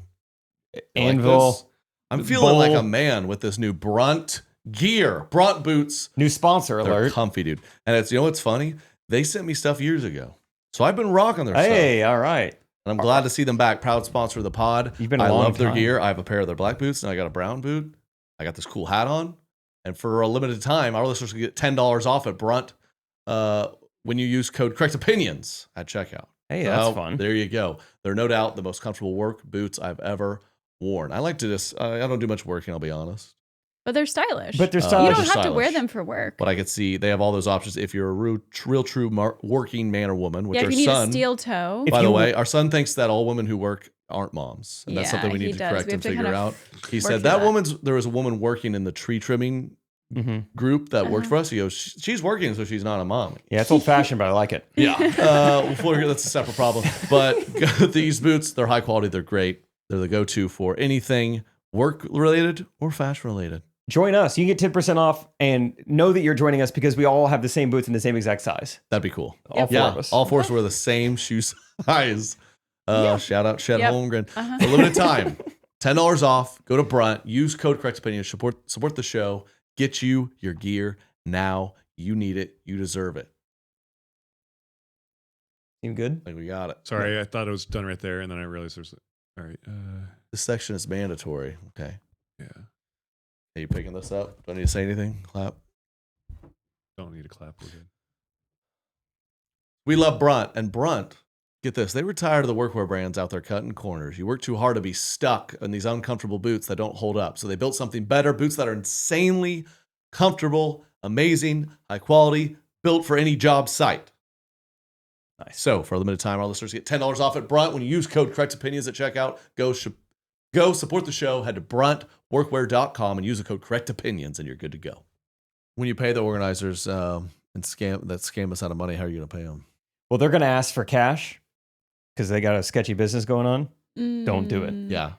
Speaker 1: You like
Speaker 3: Anvil.
Speaker 1: this? I'm feeling like
Speaker 3: bowl.
Speaker 1: a man with this new BRUNT gear. BRUNT boots.
Speaker 3: New sponsor
Speaker 1: They're
Speaker 3: alert.
Speaker 1: comfy, dude. And it's, you know what's funny? They sent me stuff years ago. So I've been rocking their stuff.
Speaker 3: Hey, all right.
Speaker 1: And I'm glad to see them back. Proud sponsor of the pod.
Speaker 3: You've been a
Speaker 1: I
Speaker 3: long
Speaker 1: love their
Speaker 3: time.
Speaker 1: gear. I have a pair of their black boots and I got a brown boot. I got this cool hat on. And for a limited time, our listeners can get $10 off at BRUNT when you use code Correct Opinions at checkout.
Speaker 3: Hey,
Speaker 1: So,
Speaker 3: that's fun.
Speaker 1: There you go. They're no doubt the most comfortable work boots I've ever worn. I like to just, I don't do much working, I'll be honest.
Speaker 2: But they're stylish.
Speaker 3: But they're
Speaker 1: You
Speaker 2: you
Speaker 3: stylish.
Speaker 2: don't
Speaker 1: just
Speaker 2: have to wear
Speaker 1: stylish.
Speaker 2: them for work.
Speaker 1: But I could see they have all those options if you're a real true working man or woman, which
Speaker 2: Yeah, if
Speaker 1: our
Speaker 2: you need
Speaker 1: son,
Speaker 2: a steel toe.
Speaker 3: If
Speaker 1: by the
Speaker 3: you-
Speaker 1: way, our son thinks that all women who work aren't moms. And that's
Speaker 2: Yeah,
Speaker 1: something we
Speaker 2: he
Speaker 1: need to
Speaker 2: does.
Speaker 1: correct
Speaker 2: We
Speaker 1: and
Speaker 2: have to
Speaker 1: figure
Speaker 2: kind
Speaker 1: out.
Speaker 2: of
Speaker 1: He
Speaker 2: work
Speaker 1: said
Speaker 2: through
Speaker 1: there was a woman working in the tree trimming
Speaker 3: Mm-hmm.
Speaker 1: group that worked
Speaker 2: Uh-huh.
Speaker 1: for us. He goes, she's working, so she's not a mom.
Speaker 3: Yeah, it's old-fashioned, but I like it.
Speaker 1: Yeah. That's a separate problem. But these boots, they're high quality. They're great. They're the go-to for anything work-related or fashion-related.
Speaker 3: Join us. You can get 10% off, and know that you're joining us because we all have the same boots in the same exact size.
Speaker 1: That'd be cool.
Speaker 3: All four
Speaker 1: Yeah,
Speaker 3: of us.
Speaker 1: all four of us wear the same shoe size. Shout out Shed
Speaker 2: Yep.
Speaker 1: Holmgren.
Speaker 2: Uh-huh.
Speaker 1: For a limited time, $10 off. Go to Brunt. Use code Correct Opinion. Support the show. Get you your gear now. You need it. You deserve it.
Speaker 3: Seem good?
Speaker 1: I think we got it.
Speaker 4: Sorry, I thought it was done right there, and then I realized there's. All right.
Speaker 1: This section is mandatory. Okay.
Speaker 4: Yeah.
Speaker 1: Are you picking this up? Do I need to say anything? Clap.
Speaker 4: Don't need to clap. We're good.
Speaker 1: We love Brunt. And Brunt, get this, they were tired of the workwear brands out there cutting corners. You work too hard to be stuck in these uncomfortable boots that don't hold up. So they built something better, boots that are insanely comfortable, amazing, high quality, built for any job site.
Speaker 3: Nice.
Speaker 1: So for a limited time, our listeners get $10 off at Brunt when you use code Correct Opinions at checkout. Go support the show. Head to bruntworkwear.com and use the code Correct Opinions, and you're good to go. When you pay the organizers and scam us out of money, how are you going to pay them?
Speaker 3: Well, they're going to ask for cash because they got a sketchy business going on. Don't do it.
Speaker 1: Yeah.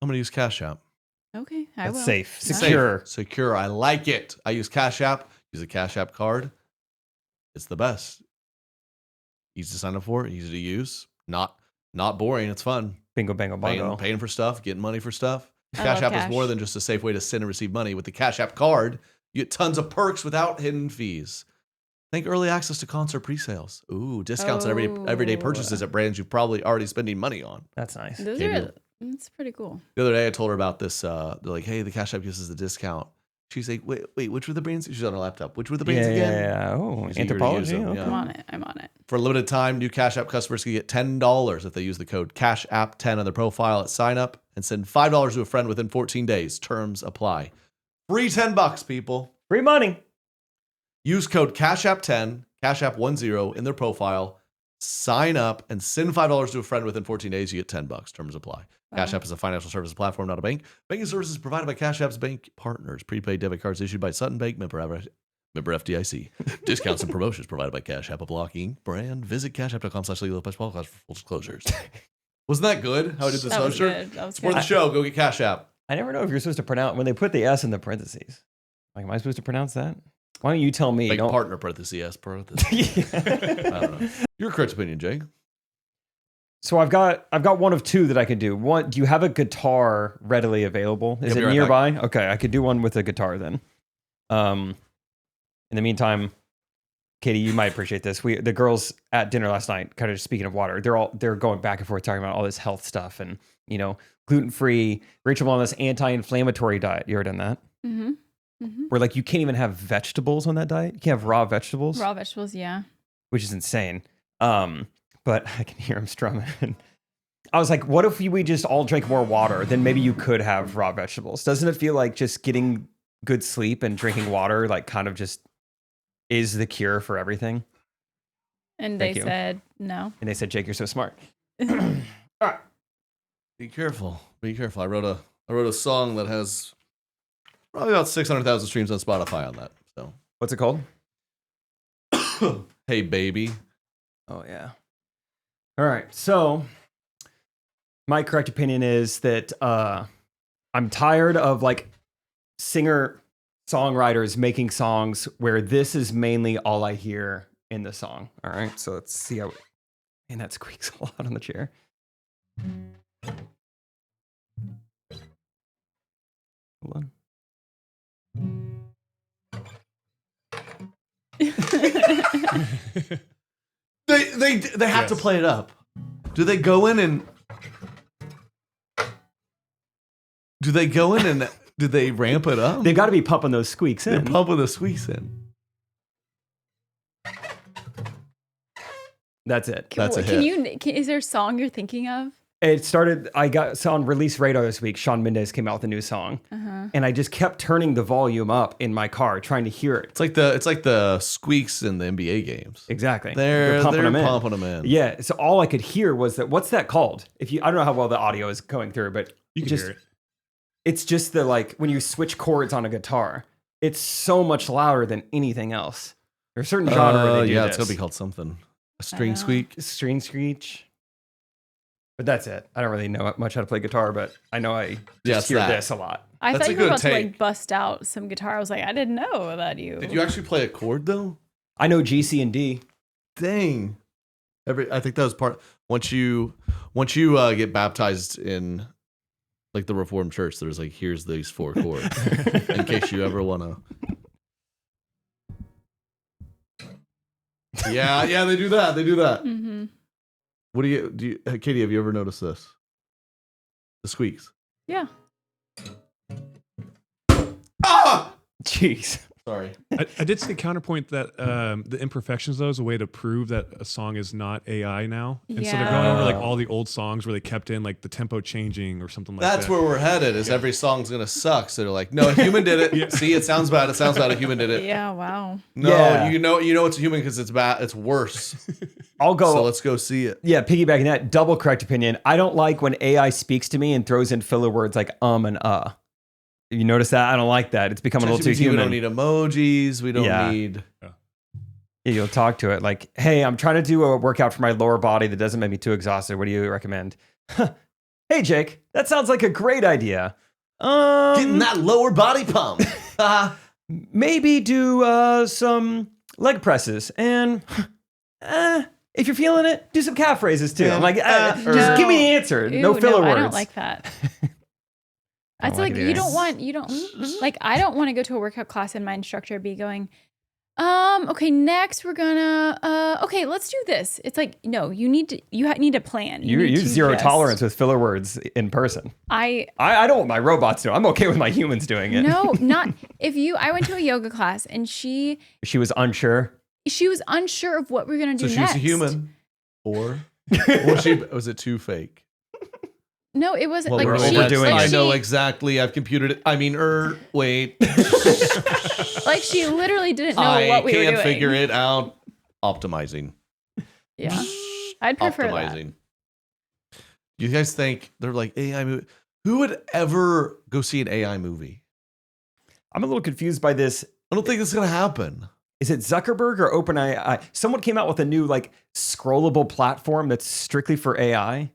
Speaker 1: I'm going to use Cash App.
Speaker 2: Okay, I
Speaker 3: That's
Speaker 2: will.
Speaker 3: safe.
Speaker 2: Safe.
Speaker 3: Secure.
Speaker 1: Secure. I like it. I use Cash App. Use a Cash App card. It's the best. Easy to sign up for. Easy to use. Not boring. It's fun.
Speaker 3: Bingo, bango, bongo.
Speaker 1: Paying for stuff. Getting money for stuff.
Speaker 2: I
Speaker 1: Cash
Speaker 2: love
Speaker 1: App
Speaker 2: cash.
Speaker 1: is more than just a safe way to send and receive money. With the Cash App card, you get tons of perks without hidden fees. Think early access to concert pre-sales. Ooh, discounts on everyday purchases at brands you've probably already spending money on.
Speaker 3: That's nice.
Speaker 2: Those
Speaker 1: Katie.
Speaker 2: are, that's pretty cool.
Speaker 1: The other day, I told her about this. They're like, "Hey, the Cash App gives us a discount." She's like, "Wait, which were the brands?" She's on her laptop. Which were the brands again?
Speaker 3: Yeah. Oh,
Speaker 1: She's eager to use
Speaker 3: anthropology.
Speaker 1: them,
Speaker 3: Okay.
Speaker 1: yeah.
Speaker 2: I'm on it. I'm on it.
Speaker 1: For a limited time, new Cash App customers can get $10 if they use the code CashApp10 on their profile at sign up and send $5 to a friend within 14 days. Terms apply. Free $10, people.
Speaker 3: Free money.
Speaker 1: Use code CashApp10, CashApp10 in their profile. Sign up and send $5 to a friend within 14 days. You get $10. Terms apply.
Speaker 2: Wow.
Speaker 1: Cash App is a financial services platform, not a bank. Banking services provided by Cash App's bank partners. Prepaid debit cards issued by Sutton Bank, member FDIC. Discounts and promotions provided by Cash App, a blocking brand. Visit cashapp.com/legal/podcast for full disclosures. Wasn't that good? How I did this
Speaker 2: That was
Speaker 1: social?
Speaker 2: good. That was
Speaker 1: Support
Speaker 2: good.
Speaker 1: the show. Go get Cash App.
Speaker 3: I never know if you're supposed to pronounce when they put the S in the parentheses. Like, am I supposed to pronounce that? Why don't you tell me?
Speaker 1: Like partner parentheses, parentheses. I don't know. Your correct opinion, Jake.
Speaker 3: So I've got one of two that I could do. One, do you have a guitar readily available? Is it
Speaker 1: right
Speaker 3: nearby? Back. Okay, I could do one with a guitar then. In the meantime, Katie, you might appreciate this. The girls at dinner last night, kind of just speaking of water, they're going back and forth talking about all this health stuff and, you know, gluten-free, Rachel on this anti-inflammatory diet. You ever done that?
Speaker 2: Mm-hmm. Mm-hmm.
Speaker 3: Where like you can't even have vegetables on that diet. You can't have raw vegetables.
Speaker 2: Raw vegetables, yeah.
Speaker 3: Which is insane. But I can hear him strumming. I was like, what if we just all drink more water? Then maybe you could have raw vegetables. Doesn't it feel like just getting good sleep and drinking water like kind of just is the cure for everything?
Speaker 2: And they said no.
Speaker 3: And they said, Jake, you're so smart.
Speaker 1: All right. Be careful. Be careful. I wrote a song that has probably about 600,000 streams on Spotify on that. So
Speaker 3: what's it called?
Speaker 1: Hey Baby.
Speaker 3: Oh yeah. All right. So my correct opinion is that I'm tired of like singer-songwriters making songs where this is mainly all I hear in the song. All right. So let's see how. And that squeaks a lot on the chair. Hold on.
Speaker 1: They have to play it up. Do they go in and do they ramp it up?
Speaker 3: They've got to be pumping those squeaks in.
Speaker 1: They're pumping the squeaks in.
Speaker 3: That's it.
Speaker 1: That's a hit.
Speaker 2: Is there a song you're thinking of?
Speaker 3: It started, I got on release radar this week. Shawn Mendes came out with a new song. And I just kept turning the volume up in my car, trying to hear it.
Speaker 1: It's like the squeaks in the NBA games.
Speaker 3: Exactly.
Speaker 1: They're pumping them in.
Speaker 3: Yeah. So all I could hear was that, what's that called? I don't know how well the audio is going through, but
Speaker 4: you can hear it.
Speaker 3: It's just the, like, when you switch chords on a guitar, it's so much louder than anything else. There's a certain genre where they do this.
Speaker 1: It's going to be called something. A string squeak?
Speaker 3: String screech. But that's it. I don't really know much how to play guitar, but I know I just hear this a lot.
Speaker 2: I thought you were about to like bust out some guitar. I was like, I didn't know that you.
Speaker 1: Did you actually play a chord though?
Speaker 3: I know G, C, and D.
Speaker 1: Dang. I think that was part. Once you get baptized in like the Reformed Church, there's like, here's these 4 chords in case you ever want to. Yeah, they do that.
Speaker 2: Mm-hmm.
Speaker 1: What do you, Katie, have you ever noticed this? The squeaks.
Speaker 2: Yeah.
Speaker 1: Ah!
Speaker 3: Jeez.
Speaker 1: Sorry.
Speaker 4: I did see counterpoint that the imperfections, though, is a way to prove that a song is not AI now. And so they're going over like all the old songs where they kept in like the tempo changing or something like that.
Speaker 1: That's where we're headed, is every song's going to suck. So they're like, no, a human did it. Yeah. See, it sounds bad. A human did it.
Speaker 2: Yeah, wow.
Speaker 1: No, you know it's a human because it's bad. It's worse.
Speaker 3: I'll go.
Speaker 1: So let's go see it.
Speaker 3: Yeah, piggybacking that, double correct opinion. I don't like when AI speaks to me and throws in filler words like and You notice that? I don't like that. It's becoming a little too human.
Speaker 1: We don't need emojis. We don't need...
Speaker 3: Yeah, you'll talk to it like, hey, I'm trying to do a workout for my lower body that doesn't make me too exhausted. What do you recommend? Hey, Jake, that sounds like a great idea.
Speaker 1: Getting that lower body pump.
Speaker 3: Maybe do some leg presses. And if you're feeling it, do some calf raises too. I'm like, just give me the answer. No filler words.
Speaker 2: I don't like that. I feel like you don't like, I don't want to go to a workout class and my instructor be going, okay, next we're gonna, okay, let's do this. It's like, no, you need a plan.
Speaker 3: You use zero tolerance with filler words in person. I don't want my robots doing it. I'm okay with my humans doing it.
Speaker 2: No, not I went to a yoga class and she was unsure. She was unsure of what we were gonna do next.
Speaker 1: So she's a human, or was it too fake?
Speaker 2: No, it wasn't.
Speaker 3: Well, like, we're overdoing
Speaker 1: it. I know exactly. I've computed it. I mean, wait.
Speaker 2: Like, she literally didn't know what we were doing.
Speaker 1: I can't figure it out. Optimizing.
Speaker 2: Yeah. I'd prefer
Speaker 1: optimizing. That. You guys think they're like AI movie? Who would ever go see an AI movie?
Speaker 3: I'm a little confused by this.
Speaker 1: I don't think this is going to happen.
Speaker 3: Is it Zuckerberg or OpenAI? Someone came out with a new like scrollable platform that's strictly for AI.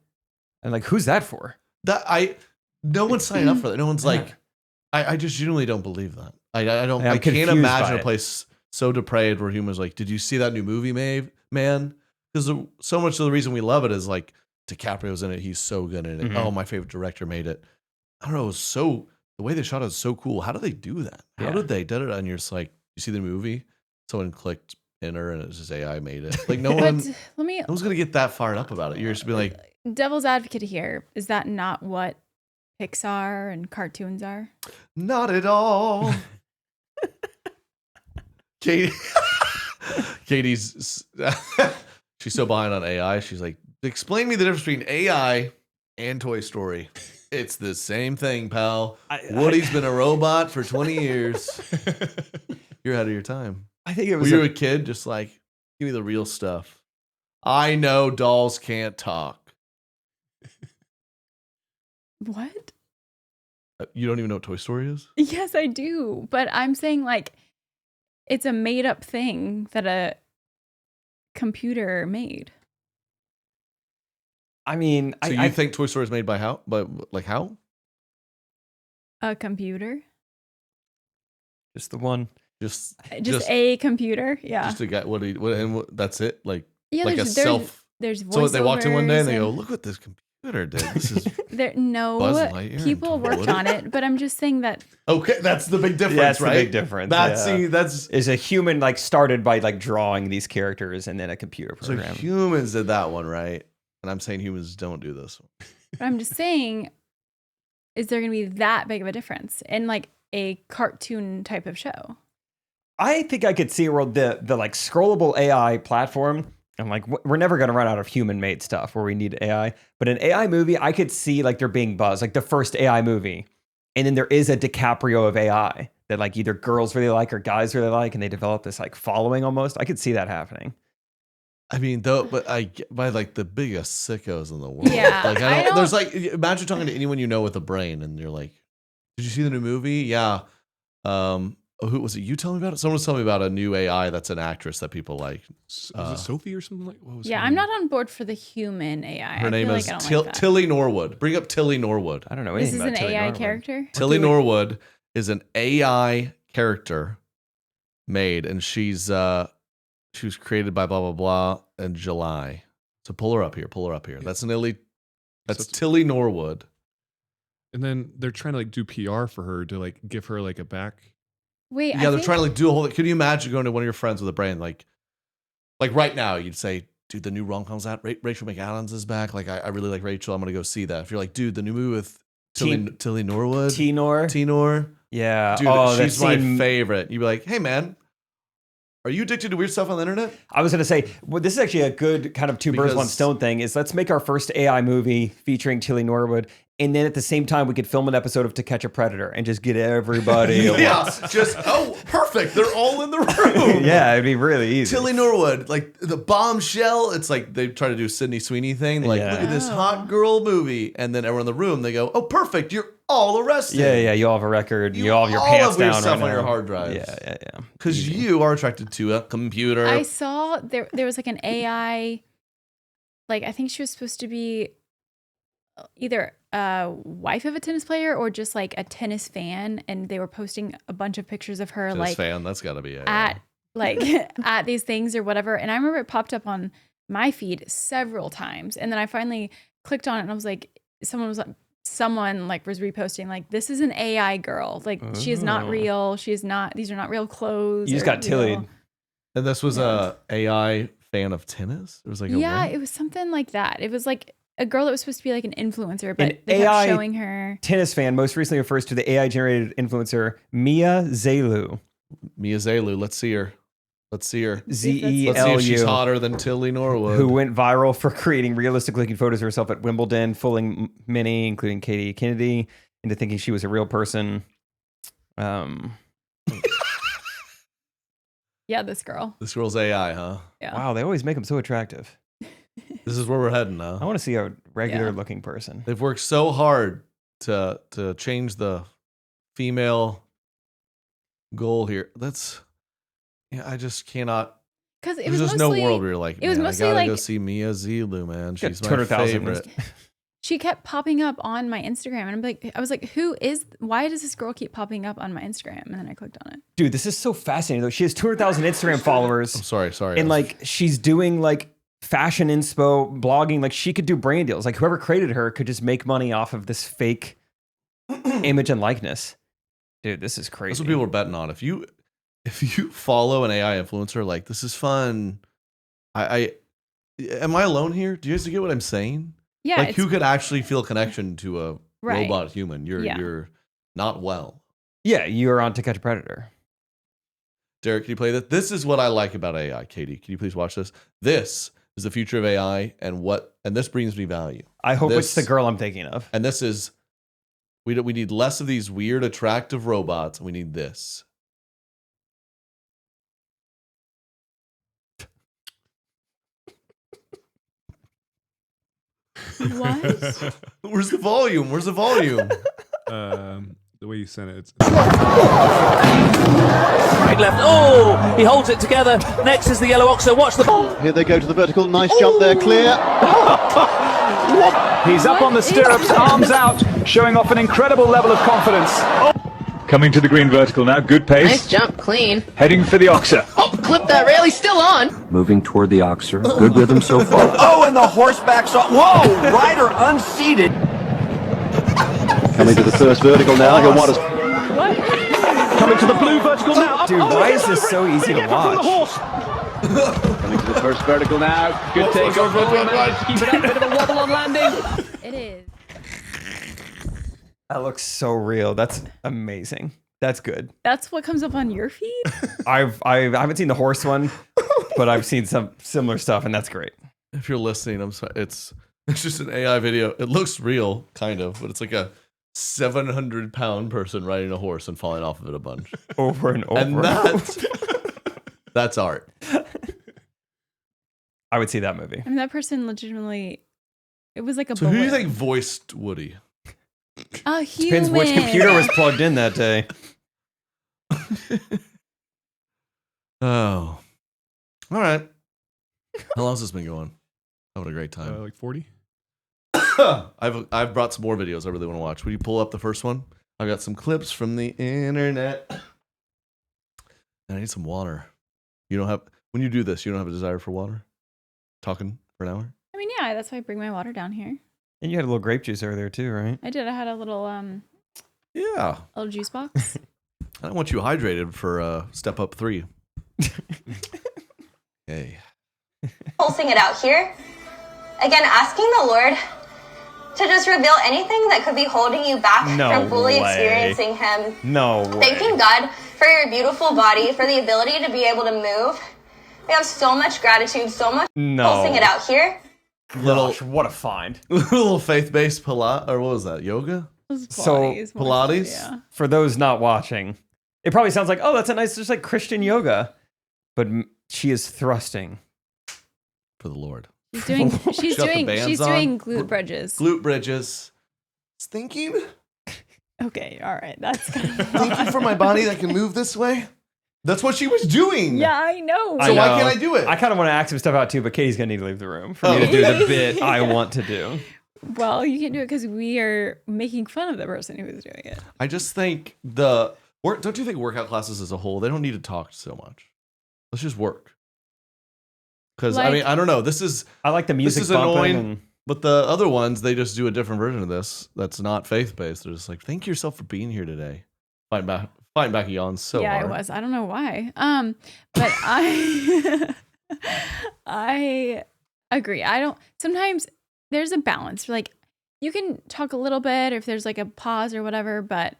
Speaker 3: And like, who's that for?
Speaker 1: No one's signing up for that. No one's like, I just genuinely don't believe that. I don't. I can't imagine a place so depraved where humans like, did you see that new movie, man? Because so much of the reason we love it is like DiCaprio's in it. He's so good in it.
Speaker 3: Mm-hmm.
Speaker 1: Oh, my favorite director made it. I don't know. It was so, the way they shot it is so cool. How did they do that? How did they did it? And you're just like, you see the movie, someone clicked enter and it was just AI made it. Like no one's gonna get that fired up about it. You're just be like,
Speaker 2: devil's advocate here. Is that not what Pixar and cartoons are?
Speaker 1: Not at all. Katie's she's so behind on AI. She's like, explain me the difference between AI and Toy Story. It's the same thing, pal. Woody's been a robot for 20 years. You're ahead of your time.
Speaker 3: I think it was.
Speaker 1: Were you a kid? Just like, give me the real stuff. I know dolls can't talk.
Speaker 2: What?
Speaker 1: You don't even know what Toy Story is?
Speaker 2: Yes, I do. But I'm saying like, it's a made up thing that a computer made.
Speaker 3: I mean,
Speaker 1: so you think Toy Story is made by how? But like how?
Speaker 2: A computer.
Speaker 3: Just the one.
Speaker 2: Just a computer. Yeah.
Speaker 1: Just a guy. And that's it. Like
Speaker 2: like
Speaker 1: a self.
Speaker 2: There's voiceovers.
Speaker 1: So they walked in one day and they go, "Look what this computer did. This is."
Speaker 2: People worked on it, but I'm just saying that.
Speaker 1: Okay, that's the big difference,
Speaker 3: that's
Speaker 1: right?
Speaker 3: The big difference.
Speaker 1: That's
Speaker 3: is a human like started by like drawing these characters and then a computer program.
Speaker 1: So humans did that one, right? And I'm saying humans don't do this one.
Speaker 2: But I'm just saying, is there going to be that big of a difference in like a cartoon type of show?
Speaker 3: I think I could see a world the like scrollable AI platform. I'm like, we're never going to run out of human made stuff where we need AI. But an AI movie, I could see like there being buzz, like the first AI movie. And then there is a DiCaprio of AI that like either girls really like or guys really like. And they develop this like following almost. I could see that happening.
Speaker 1: I mean, though, but by like the biggest sickos in the world.
Speaker 2: Yeah,
Speaker 1: like I don't. There's like, imagine talking to anyone you know with a brain, and you're like, "Did you see the new movie?" Yeah. Who was it? You tell me about it. Someone was telling me about a new AI that's an actress that people like.
Speaker 4: Was it Sophie or something like? What was
Speaker 2: yeah, I'm not on board for the human AI.
Speaker 1: Her name is Tilly Norwood. Bring up Tilly Norwood.
Speaker 3: I don't know anything about Tilly
Speaker 2: This is an AI
Speaker 3: Norwood.
Speaker 2: character.
Speaker 1: Tilly Norwood is an AI character made, and she was created by blah blah blah in July. So pull her up here. That's Tilly Norwood.
Speaker 4: And then they're trying to like do PR for her to like give her like a back.
Speaker 2: Wait,
Speaker 1: yeah, they're trying to like do a whole. Can you imagine going to one of your friends with a brain like right now? You'd say, "Dude, the new rom-com's out. Rachel McAdams is back. Like, I really like Rachel. I'm gonna go see that." If you're like, "Dude, the new movie with Tilly Norwood, T-Nor,
Speaker 3: yeah,
Speaker 1: dude, she's my favorite." You'd be like, "Hey, man, are you addicted to weird stuff on the internet?"
Speaker 3: I was gonna say, well, this is actually a good kind of two birds one stone thing. Is let's make our first AI movie featuring Tilly Norwood. And then at the same time, we could film an episode of To Catch a Predator and just get everybody.
Speaker 1: Perfect. They're all in the room.
Speaker 3: Yeah, it'd be really easy.
Speaker 1: Tilly Norwood, like the bombshell. It's like they try to do a Sydney Sweeney thing. Like, look at this hot girl movie. And then everyone in the room, they go, "Oh, perfect. You're all arrested."
Speaker 3: Yeah. You all have a record. You all have your pants down
Speaker 1: stuff
Speaker 3: right
Speaker 1: on
Speaker 3: now.
Speaker 1: your hard drives.
Speaker 3: Yeah.
Speaker 1: Because you are attracted to a computer.
Speaker 2: I saw there was like an AI, like I think she was supposed to be either a wife of a tennis player or just like a tennis fan, and they were posting a bunch of pictures of her
Speaker 1: tennis
Speaker 2: like
Speaker 1: fan. That's got to be
Speaker 2: at at these things or whatever. And I remember it popped up on my feed several times, and then I finally clicked on it and I was like, someone was reposting like, "This is an AI girl. Like she is not real. She is not. These are not real clothes."
Speaker 3: You just got Tilly.
Speaker 1: And this was a AI fan of tennis. It was like
Speaker 2: it was something like that. It was like a girl that was supposed to be like an influencer, but they kept showing her.
Speaker 3: Tennis fan most recently refers to the AI generated influencer Mia Zelu.
Speaker 1: Let's see her.
Speaker 3: ZELU.
Speaker 1: Let's see if she's hotter than Tilly Norwood,
Speaker 3: who went viral for creating realistic looking photos of herself at Wimbledon, fooling many, including Katie Kennedy, into thinking she was a real person.
Speaker 2: Yeah, this girl's
Speaker 1: AI, huh?
Speaker 2: Yeah.
Speaker 3: Wow, they always make them so attractive.
Speaker 1: This is where we're heading now.
Speaker 3: I want to see a regular looking person.
Speaker 1: They've worked so hard to change the female goal here. I just cannot.
Speaker 2: Because
Speaker 1: there's just no world where you're like,
Speaker 2: it was
Speaker 1: man,
Speaker 2: mostly
Speaker 1: I gotta
Speaker 2: like,
Speaker 1: go see Mia Zelu, man. She's my
Speaker 3: 200,000
Speaker 1: favorite.
Speaker 2: she kept popping up on my Instagram, and I was like, why does this girl keep popping up on my Instagram? And then I clicked on it.
Speaker 3: Dude, this is so fascinating though. She has 200,000 Instagram followers.
Speaker 1: I'm sorry.
Speaker 3: And like, she's doing like fashion inspo, blogging. Like, she could do brand deals. Like, whoever created her could just make money off of this fake image and likeness. Dude, this is crazy.
Speaker 1: That's what people are betting on. If you follow an AI influencer, like, this is fun. Am I alone here? Do you guys get what I'm saying?
Speaker 2: Yeah.
Speaker 1: Like, who could actually feel connection to a
Speaker 2: Right.
Speaker 1: robot human? You're not well.
Speaker 3: Yeah, you're on To Catch a Predator.
Speaker 1: Derek, can you play this? This is what I like about AI. Katie, can you please watch this? This is the future of AI, and this brings me value.
Speaker 3: I hope it's the girl I'm thinking of.
Speaker 1: And this is, we need less of these weird, attractive robots. We need this.
Speaker 2: What?
Speaker 1: Where's the volume?
Speaker 4: The way you sent it. It's
Speaker 5: Right left. Oh, he holds it together. Next is the yellow oxo. Watch the ball.
Speaker 6: Here they go to the vertical. Nice jump there, clear.
Speaker 7: He's up on the stirrups, arms out, showing off an incredible level of confidence. Coming to the green vertical now, good pace.
Speaker 8: Nice jump, clean.
Speaker 7: Heading for the oxer.
Speaker 8: Oh, clip that rail, he's still on.
Speaker 9: Moving toward the oxer. Good rhythm so far.
Speaker 10: Oh, and the horse backs off. Whoa, rider unseated.
Speaker 6: Coming to the first vertical now. He'll want us.
Speaker 7: Coming to the blue vertical now.
Speaker 3: Dude, why is this so easy to watch?
Speaker 7: Coming to the first vertical now. Good take over. Keep it up, bit of a wobble on landing.
Speaker 2: It is.
Speaker 3: That looks so real. That's amazing. That's good.
Speaker 2: That's what comes up on your feed?
Speaker 3: I haven't seen the horse one, but I've seen some similar stuff, and that's great.
Speaker 1: If you're listening, I'm sorry. It's just an AI video. It looks real, kind of, but it's like a 700-pound person riding a horse and falling off of it a bunch.
Speaker 3: Over and over.
Speaker 1: And that's art.
Speaker 3: I would see that movie.
Speaker 2: I mean, that person legitimately, it was like a
Speaker 1: So who do you
Speaker 2: balloon.
Speaker 1: think voiced Woody?
Speaker 2: A human.
Speaker 3: Depends which computer was plugged in that day.
Speaker 1: Oh. All right. How long has this been going? Having a great time.
Speaker 4: like 40.
Speaker 1: I've brought some more videos I really want to watch. Will you pull up the first one? I've got some clips from the internet. And I need some water. When you do this, you don't have a desire for water? Talking for an hour?
Speaker 2: I mean, yeah, that's why I bring my water down here.
Speaker 3: And you had a little grape juice over there too, right?
Speaker 2: I did. I had a little
Speaker 1: Yeah.
Speaker 2: little juice box.
Speaker 1: I don't want you hydrated for step up 3. Hey.
Speaker 11: Pulsing it out here. Again, asking the Lord to just reveal anything that could be holding you back from fully experiencing Him.
Speaker 3: No way.
Speaker 11: Thanking God for your beautiful body, for the ability to be able to move. We have so much gratitude, so much pulsing it out here.
Speaker 3: Gosh, what a find.
Speaker 1: Little faith-based Pilates, or what was that, yoga? Pilates?
Speaker 2: Yeah.
Speaker 3: For those not watching, it probably sounds like, oh, that's a nice, just like Christian yoga. But she is thrusting.
Speaker 1: For the Lord.
Speaker 2: She's doing
Speaker 1: bands on.
Speaker 2: glute bridges.
Speaker 1: Glute bridges. Thinking?
Speaker 2: Okay, all right. That's kind of
Speaker 1: Thinking for my body that can move this way? That's what she was doing.
Speaker 2: Yeah, I know.
Speaker 1: So why can't I do it?
Speaker 3: I kind of want to act some stuff out too, but Katie's going to need to leave the room for me to do the bit I want to do.
Speaker 2: Well, you can't do it because we are making fun of the person who was doing it.
Speaker 1: I just think don't you think workout classes as a whole, they don't need to talk so much. Let's just work. Because, I mean, I don't know.
Speaker 3: I like the music
Speaker 1: this is annoying,
Speaker 3: and
Speaker 1: but the other ones, they just do a different version of this that's not faith-based. They're just like, thank yourself for being here today. Fighting back yawns so hard.
Speaker 2: Yeah, it was. I don't know why. But I agree. Sometimes there's a balance. Like, you can talk a little bit if there's like a pause or whatever, but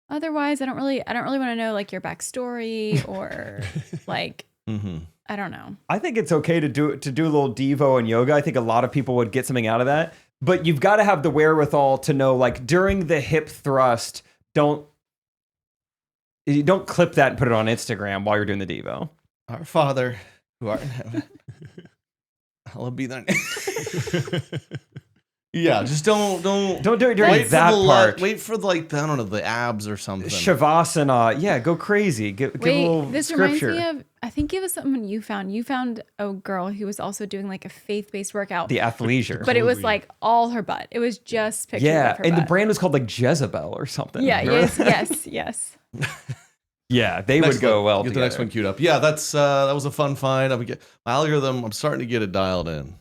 Speaker 2: otherwise I don't really want to know like your backstory or like I don't know.
Speaker 3: I think it's okay to do a little Devo and yoga. I think a lot of people would get something out of that, but you've got to have the wherewithal to know, like, during the hip thrust, don't clip that and put it on Instagram while you're doing the Devo.
Speaker 1: Our Father who art in heaven, hallowed be thy name. Yeah, just don't do
Speaker 3: it during that part.
Speaker 1: Wait for like, I don't know, the abs or something.
Speaker 3: Shavasana. Yeah, go crazy. Give a little
Speaker 2: this
Speaker 3: scripture.
Speaker 2: reminds me of I think it was someone you found. You found a girl who was also doing like a faith-based workout.
Speaker 3: The athleisure.
Speaker 2: But it was like all her butt. It was just pictures of her
Speaker 3: and
Speaker 2: butt.
Speaker 3: the brand was called like Jezebel or something.
Speaker 2: Yeah, yes.
Speaker 3: Yeah, they would go well
Speaker 1: Get
Speaker 3: together.
Speaker 1: the next one queued up. Yeah, that was a fun find. My algorithm, I'm starting to get it dialed in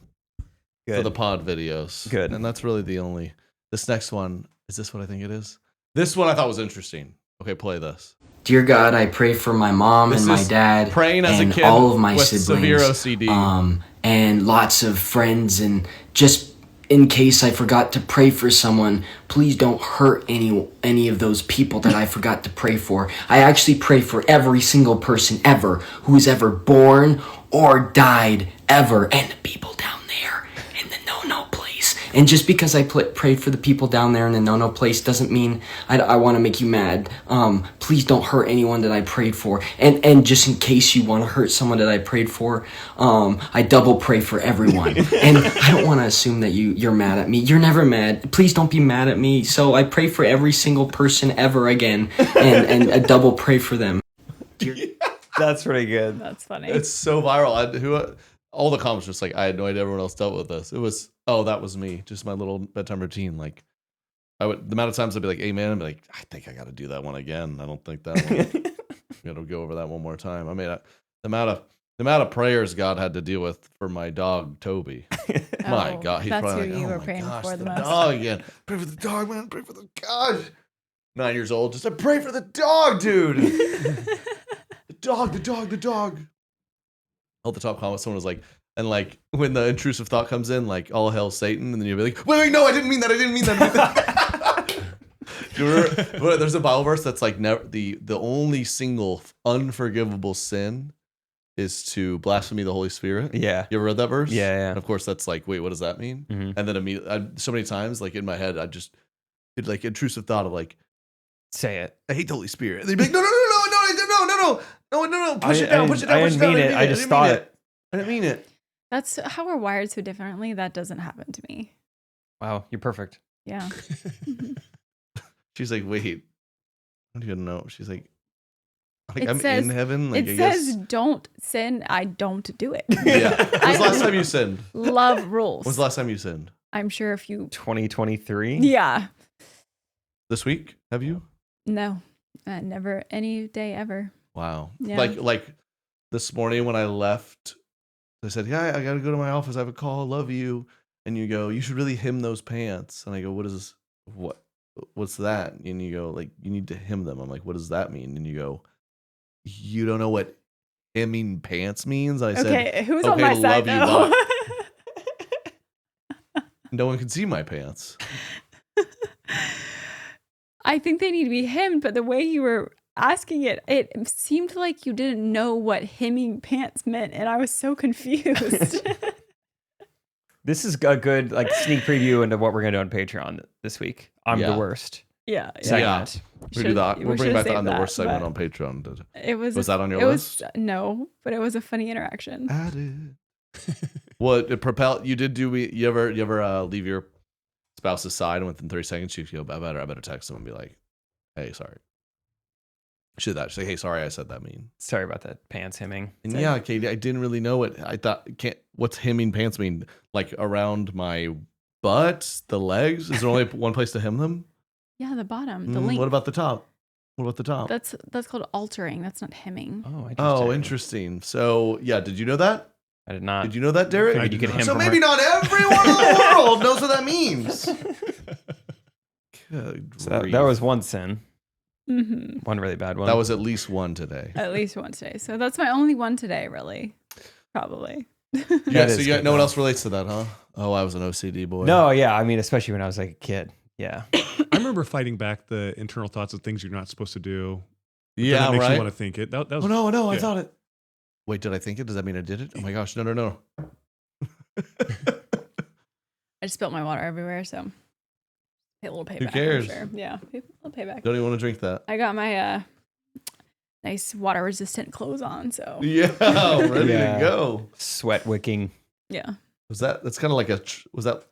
Speaker 1: for the pod videos.
Speaker 3: Good.
Speaker 1: And that's really the only. This next one, is this what I think it is? This one I thought was interesting. Okay, play this.
Speaker 12: Dear God, I pray for my mom and my dad
Speaker 1: praying as
Speaker 12: and
Speaker 1: a kid
Speaker 12: all of my
Speaker 1: with
Speaker 12: siblings,
Speaker 1: severe OCD.
Speaker 12: and lots of friends. And just in case I forgot to pray for someone, please don't hurt any of those people that I forgot to pray for. I actually pray for every single person ever who's ever born or died ever, and the people down there in the no-no place. And just because I pray for the people down there in the no-no place doesn't mean I want to make you mad. Please don't hurt anyone that I prayed for. And just in case you want to hurt someone that I prayed for, I double pray for everyone. And I don't want to assume that you're mad at me. You're never mad. Please don't be mad at me. So I pray for every single person ever again, and I double pray for them.
Speaker 3: That's pretty good.
Speaker 2: That's funny.
Speaker 1: It's so viral. All the comments were just like, I had no idea everyone else dealt with this. It was, that was me. Just my little bedtime routine. Like, the amount of times I'd be like, amen, I'd be like, I think I got to do that one again. I don't think that one. Got to go over that one more time. I mean, the amount of prayers God had to deal with for my dog Toby. My God, he's
Speaker 2: that's
Speaker 1: probably
Speaker 2: who
Speaker 1: like,
Speaker 2: you
Speaker 1: oh
Speaker 2: were
Speaker 1: my
Speaker 2: praying
Speaker 1: gosh,
Speaker 2: for
Speaker 1: the
Speaker 2: the most.
Speaker 1: dog again. Pray for the dog, man. Pray for the gosh. 9 years old, just said, pray for the dog, dude. The dog. All the top comments, someone was like, and like when the intrusive thought comes in, like all hail Satan, and then you'll be like, wait, no, I didn't mean that. Do you remember, there's a Bible verse that's like the only single unforgivable sin is to blaspheme the Holy Spirit.
Speaker 3: Yeah.
Speaker 1: You ever read that verse?
Speaker 3: Yeah.
Speaker 1: And of course, that's like, wait, what does that mean?
Speaker 3: Mm-hmm.
Speaker 1: And then immediately, so many times, like in my head, I just did like intrusive thought of like,
Speaker 3: say it.
Speaker 1: I hate the Holy Spirit. And they'd be like, no, push it down.
Speaker 3: I didn't mean it. I just thought it.
Speaker 1: I didn't mean it.
Speaker 2: That's how we're wired so differently. That doesn't happen to me.
Speaker 3: Wow, you're perfect.
Speaker 2: Yeah.
Speaker 1: She's like, wait, I don't even know. She's like I'm
Speaker 2: says,
Speaker 1: in heaven. Like,
Speaker 2: it says don't sin. I don't do it.
Speaker 1: Yeah. When's the last time you sinned?
Speaker 2: Love rules.
Speaker 1: When's the last time you sinned?
Speaker 2: I'm sure if you
Speaker 3: 2023.
Speaker 2: Yeah.
Speaker 1: This week? Have you?
Speaker 2: No, never any day ever.
Speaker 1: Wow.
Speaker 2: Yeah.
Speaker 1: Like this morning when I left, I said, yeah, I got to go to my office. I have a call. Love you. And you go, you should really hem those pants. And I go, what is this? What's that? And you go, like, you need to hem them. I'm like, what does that mean? And you go, you don't know what hemming pants means? I said,
Speaker 2: okay, who's on my side
Speaker 1: love
Speaker 2: though?
Speaker 1: No one can see my pants.
Speaker 2: I think they need to be hemmed, but the way you were asking it, it seemed like you didn't know what hemming pants meant, and I was so confused.
Speaker 3: This is a good like sneak preview into what we're gonna do on Patreon this week. I'm the worst.
Speaker 2: Yeah.
Speaker 3: Segment.
Speaker 1: We do that. We'll bring back the I'm the worst segment on Patreon. Was that on your list?
Speaker 2: No, but it was a funny interaction.
Speaker 1: Added. What it propel you did do? You ever leave your spouse's side and within 30 seconds you go, I better text them and be like, hey, sorry. She did that. She's like, hey, sorry, I said that mean.
Speaker 3: Sorry about that pants hemming.
Speaker 1: And yeah, Katie, I didn't really know it. I thought, what's hemming pants mean? Like around my butt, the legs? Is there only one place to hem them?
Speaker 2: Yeah, the bottom, the length.
Speaker 1: What about the top?
Speaker 2: That's called altering. That's not hemming.
Speaker 3: Oh,
Speaker 1: interesting. So yeah, did you know that?
Speaker 3: I did not.
Speaker 1: Did you know that, Derek?
Speaker 3: You can hem
Speaker 1: so
Speaker 3: from
Speaker 1: maybe
Speaker 3: her.
Speaker 1: not everyone in the world knows what that means.
Speaker 3: So that was one sin.
Speaker 2: Mm-hmm.
Speaker 3: One really bad one.
Speaker 1: That was at least one today.
Speaker 2: At least one today. So that's my only one today, really. Probably.
Speaker 1: Yeah, so no one else relates to that, huh? Oh, I was an OCD boy.
Speaker 3: No, yeah. I mean, especially when I was like a kid. Yeah.
Speaker 4: I remember fighting back the internal thoughts of things you're not supposed to do.
Speaker 1: Yeah,
Speaker 4: that makes
Speaker 1: right.
Speaker 4: you want to think it. That was,
Speaker 1: no,
Speaker 4: yeah.
Speaker 1: I thought it. Wait, did I think it? Does that mean I did it? Oh my gosh, no.
Speaker 2: I just spilled my water everywhere, so pay a little payback.
Speaker 1: Who cares?
Speaker 2: Sure. Yeah, a little payback.
Speaker 1: Don't even want to drink that.
Speaker 2: I got my nice water resistant clothes on, so
Speaker 1: yeah, ready to go.
Speaker 3: Sweat wicking.
Speaker 2: Yeah.
Speaker 1: That's kind of like was that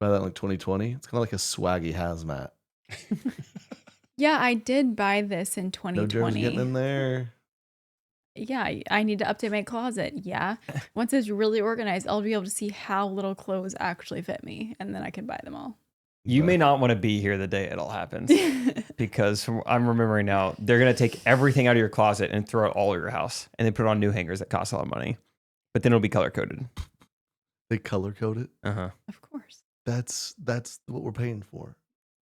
Speaker 1: by that like 2020? It's kind of like a swaggy hazmat.
Speaker 2: Yeah, I did buy this in
Speaker 1: No
Speaker 2: 2020.
Speaker 1: germs getting in there.
Speaker 2: Yeah, I need to update my closet. Yeah. Once it's really organized, I'll be able to see how little clothes actually fit me, and then I can buy them all.
Speaker 3: You may not want to be here the day it all happens, because I'm remembering now, they're going to take everything out of your closet and throw it all over your house, and then put it on new hangers that cost a lot of money, but then it'll be color coded.
Speaker 1: They color code it?
Speaker 3: Uh-huh.
Speaker 2: Of course.
Speaker 1: That's what we're paying for.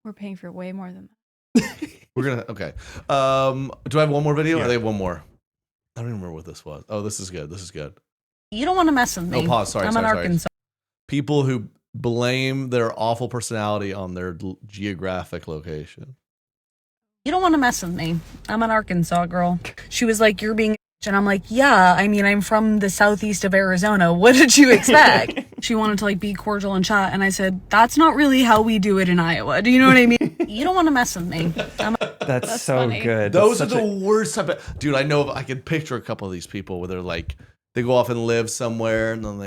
Speaker 2: We're paying for way more than that.
Speaker 1: We're gonna okay. Do I have one more video?
Speaker 4: Yeah.
Speaker 1: I have one more. I don't even remember what this was. Oh, this is good. This is good.
Speaker 13: You don't want to mess with me.
Speaker 1: No, pause. Sorry,
Speaker 13: I'm
Speaker 1: sorry,
Speaker 13: an
Speaker 1: sorry.
Speaker 13: Arkansas.
Speaker 1: People who blame their awful personality on their geographic location.
Speaker 13: You don't want to mess with me. I'm an Arkansas girl. She was like, you're being, and I'm like, yeah, I mean, I'm from the southeast of Arizona. What did you expect? She wanted to like be cordial and chat. And I said, that's not really how we do it in Iowa. Do you know what I mean? You don't want to mess with me.
Speaker 3: That's so
Speaker 2: funny.
Speaker 3: good.
Speaker 1: Those are the worst type of, dude. I know. I can picture a couple of these people where they're like, they go off and live somewhere, and then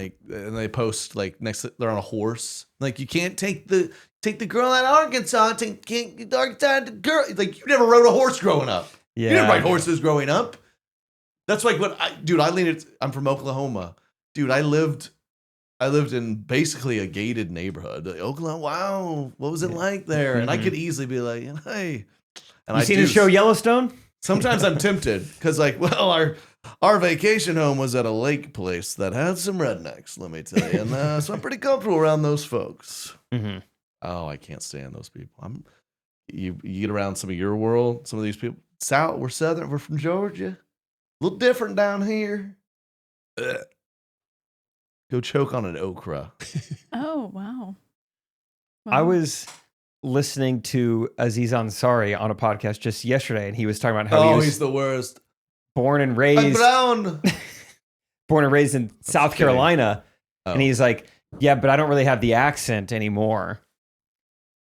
Speaker 1: they post like they're on a horse. Like, you can't take the girl out of Arkansas. Can't the Arkansas the girl. Like, you never rode a horse growing up.
Speaker 3: Yeah.
Speaker 1: You didn't ride horses growing up. That's like what I'm from Oklahoma, dude. I lived in basically a gated neighborhood. Like, Oklahoma, wow, what was it like there? And I could easily be like, hey. And
Speaker 3: You seen the show Yellowstone?
Speaker 1: Sometimes I'm tempted because, like, well, our vacation home was at a lake place that had some rednecks, let me tell you, and so I'm pretty comfortable around those folks.
Speaker 3: Mm-hmm.
Speaker 1: Oh, I can't stand those people. You get around some of your world, some of these people. We're Southern, we're from Georgia. A little different down here. Ugh. Go choke on an okra.
Speaker 2: Oh, wow.
Speaker 3: I was listening to Aziz Ansari on a podcast just yesterday, and he was talking about how
Speaker 1: he's the worst.
Speaker 3: Born and raised in South Carolina.
Speaker 1: Oh.
Speaker 3: And he's like, yeah, but I don't really have the accent anymore.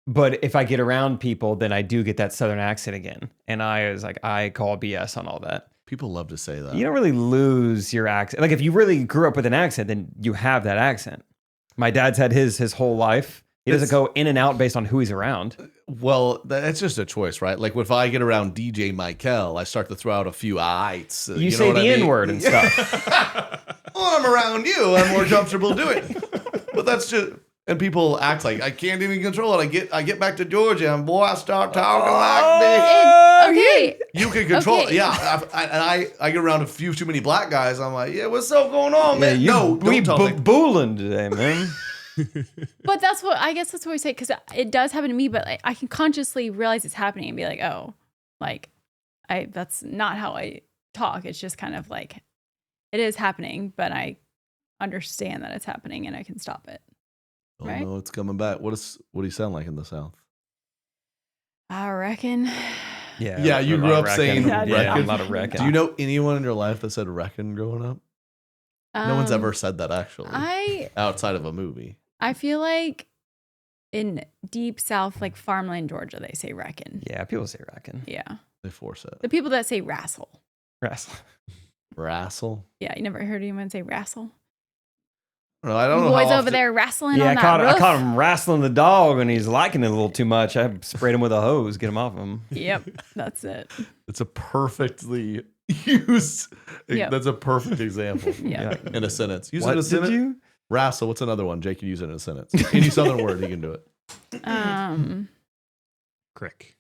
Speaker 3: But if I get around people, then I do get that Southern accent again. And I was like, I call BS on all that.
Speaker 1: People love to say that.
Speaker 3: You don't really lose your accent. Like, if you really grew up with an accent, then you have that accent. My dad's had his whole life. He doesn't go in and out based on who he's around.
Speaker 1: Well, that's just a choice, right? Like, if I get around DJ Michael, I start to throw out a few ites.
Speaker 3: You say the N-word and stuff.
Speaker 1: Well, I'm around you. I'm more comfortable doing. But that's just, and people act like I can't even control it. I get back to Georgia, and boy, I start talking like this.
Speaker 2: Okay.
Speaker 1: You can control it.
Speaker 2: Okay.
Speaker 1: Yeah. I get around a few too many black guys. I'm like, yeah, what's up going on, man?
Speaker 3: Yeah,
Speaker 1: don't tell me.
Speaker 3: booling today, man.
Speaker 2: But that's what we say, because it does happen to me, but like, I can consciously realize it's happening and be like, oh, like that's not how I talk. It's just kind of like, it is happening, but I understand that it's happening and I can stop it.
Speaker 1: Oh
Speaker 2: right?
Speaker 1: no, it's coming back. What do you sound like in the South?
Speaker 2: I reckon.
Speaker 1: Yeah, you grew up saying
Speaker 3: reckon.
Speaker 1: reckon.
Speaker 3: A lot of reckon.
Speaker 1: Do you know anyone in your life that said reckon growing up? No one's ever said that, actually. Outside of a movie.
Speaker 2: I feel like in deep South, like farmland Georgia, they say reckon.
Speaker 3: Yeah, people say reckon.
Speaker 2: Yeah.
Speaker 1: They force it.
Speaker 2: The people that say wrestle.
Speaker 1: Wrestle?
Speaker 2: Yeah, you never heard anyone say wrestle?
Speaker 1: No, I don't know.
Speaker 2: Boys
Speaker 1: how
Speaker 2: over there wrestling
Speaker 3: yeah,
Speaker 2: on that roof.
Speaker 3: I caught him wrestling the dog, and he's liking it a little too much. I sprayed him with a hose, get him off him.
Speaker 2: Yep, that's it.
Speaker 1: It's a perfectly used.
Speaker 2: Yep.
Speaker 1: That's a perfect example.
Speaker 2: Yeah.
Speaker 1: In a sentence. Use
Speaker 3: What
Speaker 1: it in a
Speaker 3: did
Speaker 1: sentence.
Speaker 3: you?
Speaker 1: Wrestle. What's another one? Jake can use it in a sentence. Any Southern word, he can do it.
Speaker 4: Crick.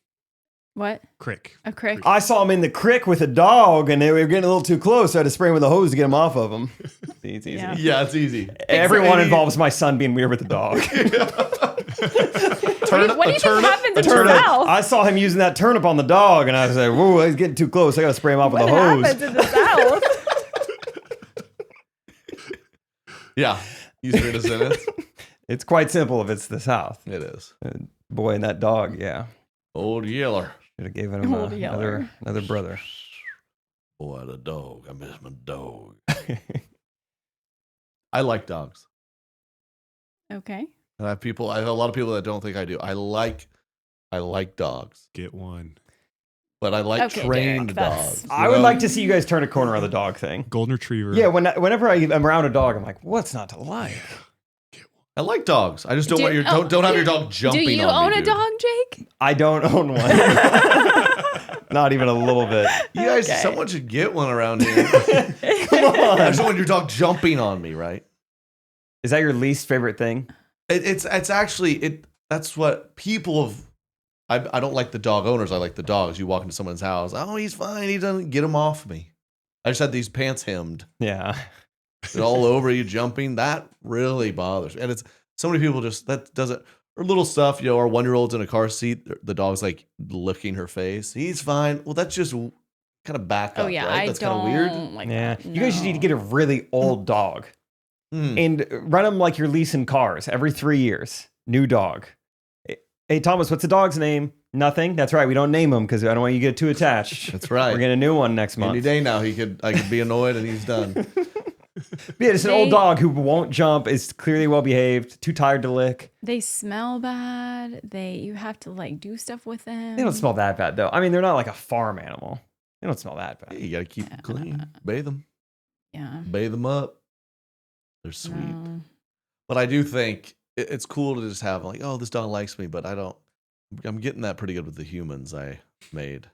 Speaker 2: What?
Speaker 4: Crick.
Speaker 2: A crick.
Speaker 3: I saw him in the creek with a dog, and they were getting a little too close, so I had to spray him with a hose to get him off of him. It's easy.
Speaker 1: Yeah, it's easy.
Speaker 3: Everyone involves my son being weird with the dog.
Speaker 2: What do you think happens in the South?
Speaker 3: I saw him using that turnip on the dog, and I was like, whoa, he's getting too close. I got to spray him off with a hose.
Speaker 2: What happens in the South?
Speaker 1: Yeah. Use it in a sentence.
Speaker 3: It's quite simple if it's the South.
Speaker 1: It is.
Speaker 3: Boy and that dog, yeah.
Speaker 1: Old Yeller.
Speaker 3: Should have given him another brother.
Speaker 1: Boy, the dog. I miss my dog. I like dogs.
Speaker 2: Okay.
Speaker 1: And I have a lot of people that don't think I do. I like dogs.
Speaker 4: Get one.
Speaker 1: But I like trained dogs.
Speaker 3: I would like to see you guys turn a corner on the dog thing.
Speaker 4: Golden Retriever.
Speaker 3: Yeah, whenever I'm around a dog, I'm like, what's not to like?
Speaker 1: I like dogs. I just don't want don't have your dog jumping on me.
Speaker 2: Do you own a dog, Jake?
Speaker 3: I don't own one. Not even a little bit.
Speaker 1: You guys, someone should get one around here. Come on. I just want your dog jumping on me, right?
Speaker 3: Is that your least favorite thing?
Speaker 1: It's actually that's what people have. I don't like the dog owners. I like the dogs. You walk into someone's house. Oh, he's fine. He doesn't get him off me. I just had these pants hemmed.
Speaker 3: Yeah.
Speaker 1: They're all over you jumping. That really bothers me. And it's so many people just that doesn't. Or little stuff, our 1-year-old's in a car seat. The dog's like licking her face. He's fine. Well, that's just kind of back up.
Speaker 2: Oh yeah,
Speaker 1: right? That's kind of weird.
Speaker 2: Like
Speaker 3: yeah,
Speaker 2: that.
Speaker 3: you guys just need to get a really old dog and run them like you're leasing cars every 3 years. New dog. Hey Thomas, what's the dog's name? Nothing. That's right. We don't name him because I don't want you to get too attached.
Speaker 1: That's right.
Speaker 3: We're getting a new one next month.
Speaker 1: Any day now, I could be annoyed and he's done.
Speaker 3: Yeah, it's an old dog who won't jump, is clearly well behaved, too tired to lick.
Speaker 2: They smell bad. You have to like do stuff with them.
Speaker 3: They don't smell that bad though. I mean, they're not like a farm animal. They don't smell that bad.
Speaker 1: You got to keep them clean. Bathe them.
Speaker 2: Yeah.
Speaker 1: Bathe them up. They're sweet.
Speaker 2: No.
Speaker 1: But I do think it's cool to just have like, oh, this dog likes me, but I'm getting that pretty good with the humans I made.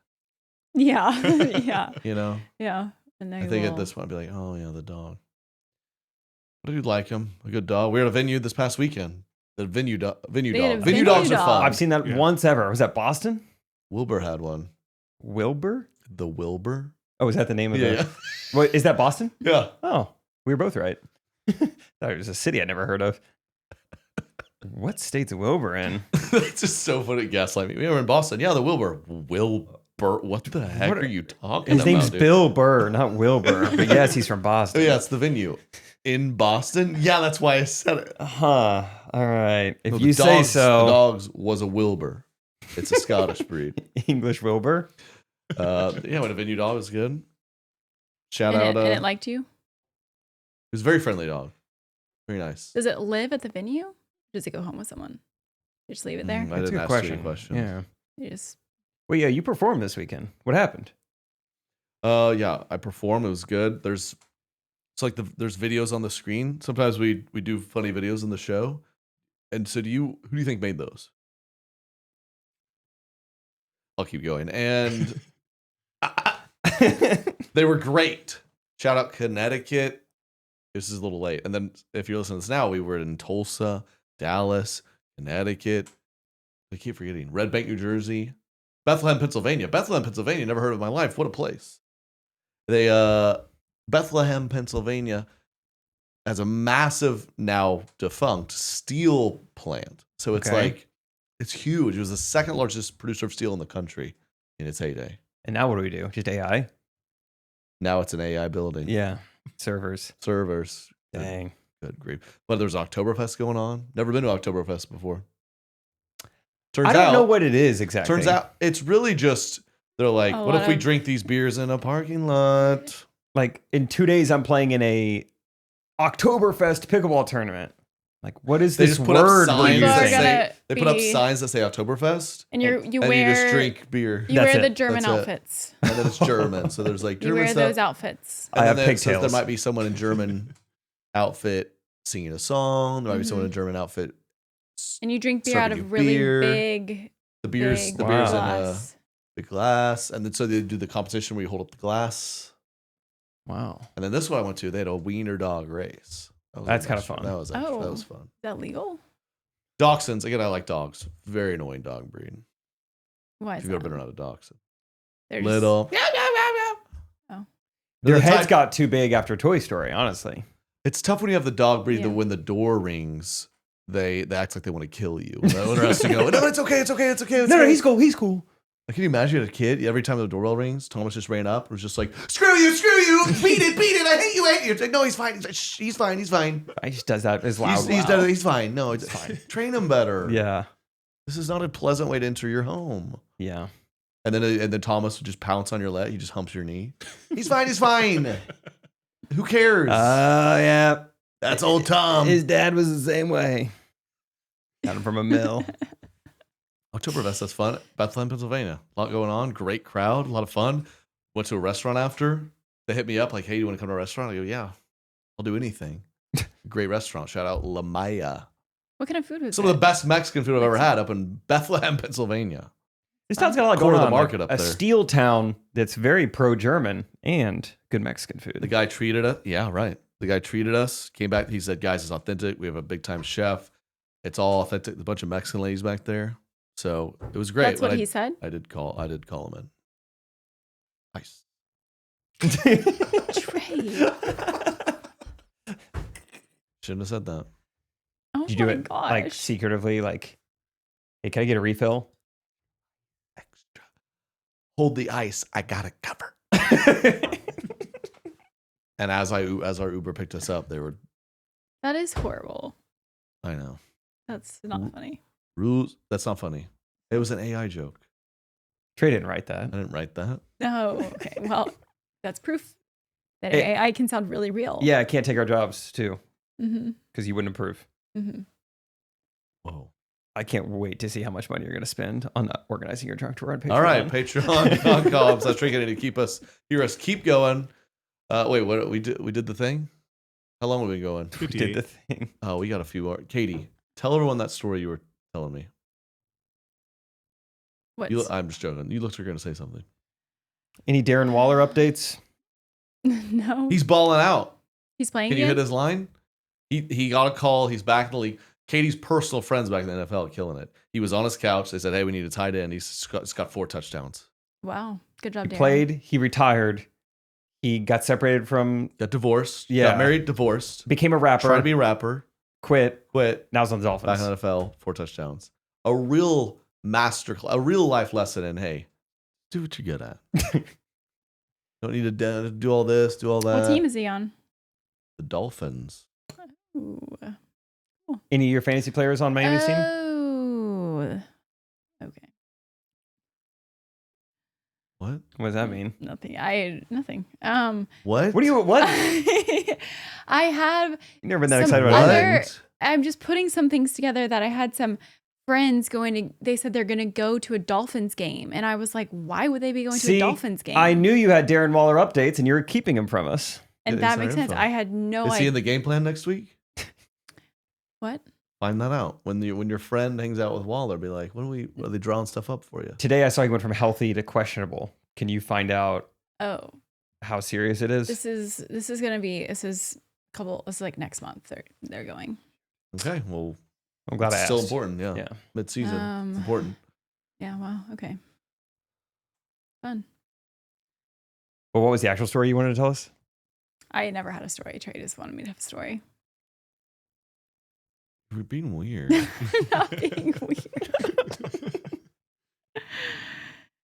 Speaker 2: Yeah. Yeah. Yeah. And
Speaker 1: I think at this point I'd be like, oh yeah, the dog. But I do like him. A good dog. We were at a venue this past weekend. The venue dog. Venue dogs are fun.
Speaker 3: I've seen that once ever. Was that Boston?
Speaker 1: Wilbur had one.
Speaker 3: Wilbur?
Speaker 1: The Wilbur.
Speaker 3: Oh, is that the name of
Speaker 1: it?
Speaker 3: Wait, is that Boston?
Speaker 1: Yeah.
Speaker 3: Oh, we were both right. That was a city I'd never heard of. What state's Wilbur in?
Speaker 1: That's just so funny. Gaslight me. We were in Boston. Yeah, the Wilbur. Wilbur. What the heck are you talking
Speaker 3: His
Speaker 1: about?
Speaker 3: name's
Speaker 1: dude?
Speaker 3: Bill Burr, not Wilbur. But yes, he's from Boston.
Speaker 1: Oh, yeah, it's the venue. In Boston? Yeah, that's why I said it.
Speaker 3: Huh. All right. If
Speaker 1: No,
Speaker 3: you say so.
Speaker 1: The dog's was a Wilbur. It's a Scottish breed.
Speaker 3: English Wilbur?
Speaker 1: Yeah, when a venue dog was good. Shout
Speaker 2: and
Speaker 1: out.
Speaker 2: And it liked you?
Speaker 1: It was a very friendly dog. Very nice.
Speaker 2: Does it live at the venue? Or does it go home with someone? You just leave it there?
Speaker 1: I didn't ask you any questions.
Speaker 3: Yeah.
Speaker 2: You just...
Speaker 3: Well, yeah, you performed this weekend. What happened?
Speaker 1: Yeah, I performed. It was good. There's there's videos on the screen. Sometimes we do funny videos in the show. And so who do you think made those? I'll keep going. And they were great. Shout out Connecticut. This is a little late. And then if you're listening to this now, we were in Tulsa, Dallas, Connecticut. I keep forgetting. Red Bank, New Jersey. Bethlehem, Pennsylvania. Never heard of my life. What a place. Bethlehem, Pennsylvania has a massive, now defunct, steel plant. So it's it's huge. It was the second largest producer of steel in the country in its heyday.
Speaker 3: And now what do we do? Just AI?
Speaker 1: Now it's an AI building.
Speaker 3: Yeah. Servers.
Speaker 1: Dang. Good grief. But there's Oktoberfest going on. Never been to Oktoberfest before.
Speaker 3: I don't know what it is exactly.
Speaker 1: Turns out it's really just, they're like, what if we drink these beers in a parking lot?
Speaker 3: Like in 2 days, I'm playing in a Oktoberfest pickleball tournament. Like, what is this word we're using?
Speaker 1: They put up signs that say Oktoberfest.
Speaker 2: And you
Speaker 1: just drink beer.
Speaker 2: You wear the German outfits.
Speaker 1: And then it's German. So there's like German
Speaker 2: stuff. You wear those outfits.
Speaker 1: And I have pigtails. There might be someone in German outfit singing a song. There might be someone in German outfit.
Speaker 2: And you drink beer out of really big.
Speaker 1: The beer's in a big glass. And then so they do the competition where you hold up the glass.
Speaker 3: Wow.
Speaker 1: And then this one I went to, they had a wiener dog race.
Speaker 3: That's kind of fun.
Speaker 1: That was fun.
Speaker 2: Is that legal?
Speaker 1: Dachshunds, again, I like dogs. Very annoying dog breed.
Speaker 2: Why?
Speaker 1: If you've ever been around a dachshund.
Speaker 2: They're
Speaker 1: little.
Speaker 2: Oh.
Speaker 3: Their heads got too big after Toy Story, honestly.
Speaker 1: It's tough when you have the dog breed that when the door rings, they act like they want to kill you. The owner has to go, no, it's okay.
Speaker 3: No, he's cool.
Speaker 1: Like, can you imagine a kid, every time the doorbell rings, Thomas just ran up and was just like, screw you, beat it, I hate you. It's like, no, he's fine. He's fine.
Speaker 3: He just does that as loud.
Speaker 1: He's fine. No, it's fine. Train him better.
Speaker 3: Yeah.
Speaker 1: This is not a pleasant way to enter your home.
Speaker 3: Yeah.
Speaker 1: And then Thomas would just pounce on your leg. He just humps your knee. He's fine. Who cares?
Speaker 3: Yeah.
Speaker 1: That's old Tom.
Speaker 3: His dad was the same way. Got him from a mill.
Speaker 1: Oktoberfest, that's fun. Bethlehem, Pennsylvania. A lot going on. Great crowd. A lot of fun. Went to a restaurant after. They hit me up like, hey, do you want to come to a restaurant? I go, yeah, I'll do anything. Great restaurant. Shout out La Maya.
Speaker 2: What kind of food was
Speaker 1: Some of the best Mexican food I've ever had up in Bethlehem, Pennsylvania.
Speaker 3: This town's got a lot going
Speaker 1: Core of
Speaker 3: on.
Speaker 1: the market up
Speaker 3: a
Speaker 1: there.
Speaker 3: steel town that's very pro-German and good Mexican food.
Speaker 1: The guy treated us. Yeah, right. The guy treated us. Came back. He said, "Guys, it's authentic. We have a big time chef. It's all authentic. A bunch of Mexican ladies back there. So it was great."
Speaker 2: That's what he said.
Speaker 1: I did call him in. Nice.
Speaker 2: Trey.
Speaker 1: Shouldn't have said that.
Speaker 2: Oh
Speaker 3: Did you do
Speaker 2: my
Speaker 3: it
Speaker 2: gosh.
Speaker 3: like secretively? Like, hey, can I get a refill?
Speaker 1: Extra. Hold the ice. I got it covered. And as our Uber picked us up, they were.
Speaker 2: That is horrible.
Speaker 1: I know.
Speaker 2: That's not funny.
Speaker 1: Rules. That's not funny. It was an AI joke.
Speaker 3: Trey didn't write that.
Speaker 1: I didn't write that.
Speaker 2: Oh, okay. Well, that's proof that
Speaker 3: It-
Speaker 2: AI can sound really real.
Speaker 3: Yeah, I can't take our jobs too
Speaker 2: Mm-hmm.
Speaker 3: because you wouldn't approve.
Speaker 2: Mm-hmm.
Speaker 1: Whoa.
Speaker 3: I can't wait to see how much money you're going to spend on organizing your drunk tour on Patreon.
Speaker 1: All right, Patreon.com. So Trey Katie to hear us keep going. Wait, what we did the thing? How long have we been going?
Speaker 3: We did the thing.
Speaker 1: Oh, we got a few more. Katie, tell everyone that story you were telling me.
Speaker 2: What?
Speaker 1: I'm just joking. You looked like you're going to say something.
Speaker 3: Any Darren Waller updates?
Speaker 2: No.
Speaker 1: He's balling out.
Speaker 2: He's playing
Speaker 1: Can you
Speaker 2: again?
Speaker 1: hit his line? He got a call. He's back in the league. Katie's personal friends back in the NFL are killing it. He was on his couch. They said, "Hey, we need a tight end." He's got 4 touchdowns.
Speaker 2: Wow. Good job,
Speaker 3: He
Speaker 2: Darren.
Speaker 3: played. He retired. He got separated from.
Speaker 1: Got divorced.
Speaker 3: Yeah.
Speaker 1: Got married, divorced.
Speaker 3: Became a rapper.
Speaker 1: Tried to be a rapper.
Speaker 3: Quit.
Speaker 1: Now
Speaker 3: he's on the Dolphins.
Speaker 1: Back in the NFL, 4 touchdowns. A real a real life lesson in, hey, do what you're good at. Don't need to do all this, do all that.
Speaker 2: What team is he on?
Speaker 1: The Dolphins.
Speaker 2: Ooh.
Speaker 3: Any of your fantasy players on Miami's team?
Speaker 2: Oh. Okay.
Speaker 1: What?
Speaker 3: What does that mean?
Speaker 2: Nothing. Nothing.
Speaker 1: What?
Speaker 3: What do you? What?
Speaker 2: I have.
Speaker 3: You've never been that
Speaker 2: some
Speaker 3: excited about
Speaker 2: other.
Speaker 3: anything.
Speaker 2: I'm just putting some things together that I had some friends they said they're going to go to a Dolphins game. And I was like, why would they be going to a Dolphins game?
Speaker 3: I knew you had Darren Waller updates and you're keeping him from us.
Speaker 2: And that makes sense. I had no idea.
Speaker 1: Is he in the game plan next week?
Speaker 2: What?
Speaker 1: Find that out. When your friend hangs out with Waller, be like, what are they drawing stuff up for you?
Speaker 3: Today I saw he went from healthy to questionable. Can you find out how serious it is?
Speaker 2: This is going to be, this is like next month they're going.
Speaker 1: Okay. Well,
Speaker 3: I'm glad
Speaker 1: it's
Speaker 3: I
Speaker 1: still
Speaker 3: asked.
Speaker 1: important. Yeah.
Speaker 3: Yeah.
Speaker 1: Mid-season. It's important.
Speaker 2: Yeah. Wow. Okay. Fun.
Speaker 3: Well, what was the actual story you wanted to tell us?
Speaker 2: I never had a story. Trey just wanted me to have a story.
Speaker 1: We're being weird.
Speaker 2: Not being weird.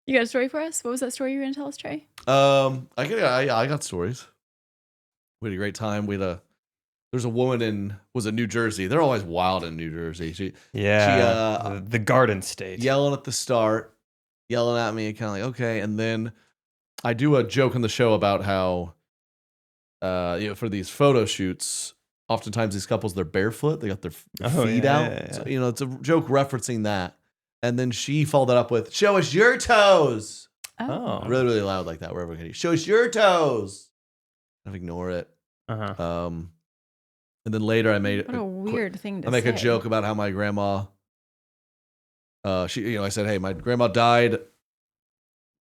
Speaker 2: You got a story for us? What was that story you were going to tell us, Trey?
Speaker 1: I got stories. We had a great time. There's a woman in New Jersey. They're always wild in New Jersey.
Speaker 3: The Garden State.
Speaker 1: Yelling at the start, yelling at me, kind of like, okay. And then I do a joke on the show about how, for these photo shoots, oftentimes these couples, they're barefoot. They got their feet out.
Speaker 3: Yeah.
Speaker 1: So, it's a joke referencing that. And then she followed that up with, show us your toes.
Speaker 2: Oh.
Speaker 1: Really, really loud like that, wherever we can. Show us your toes. Kind of ignore it.
Speaker 3: Uh-huh.
Speaker 1: And then later I made
Speaker 2: What a weird thing to say.
Speaker 1: I make a joke about how my grandma, I said, hey, my grandma died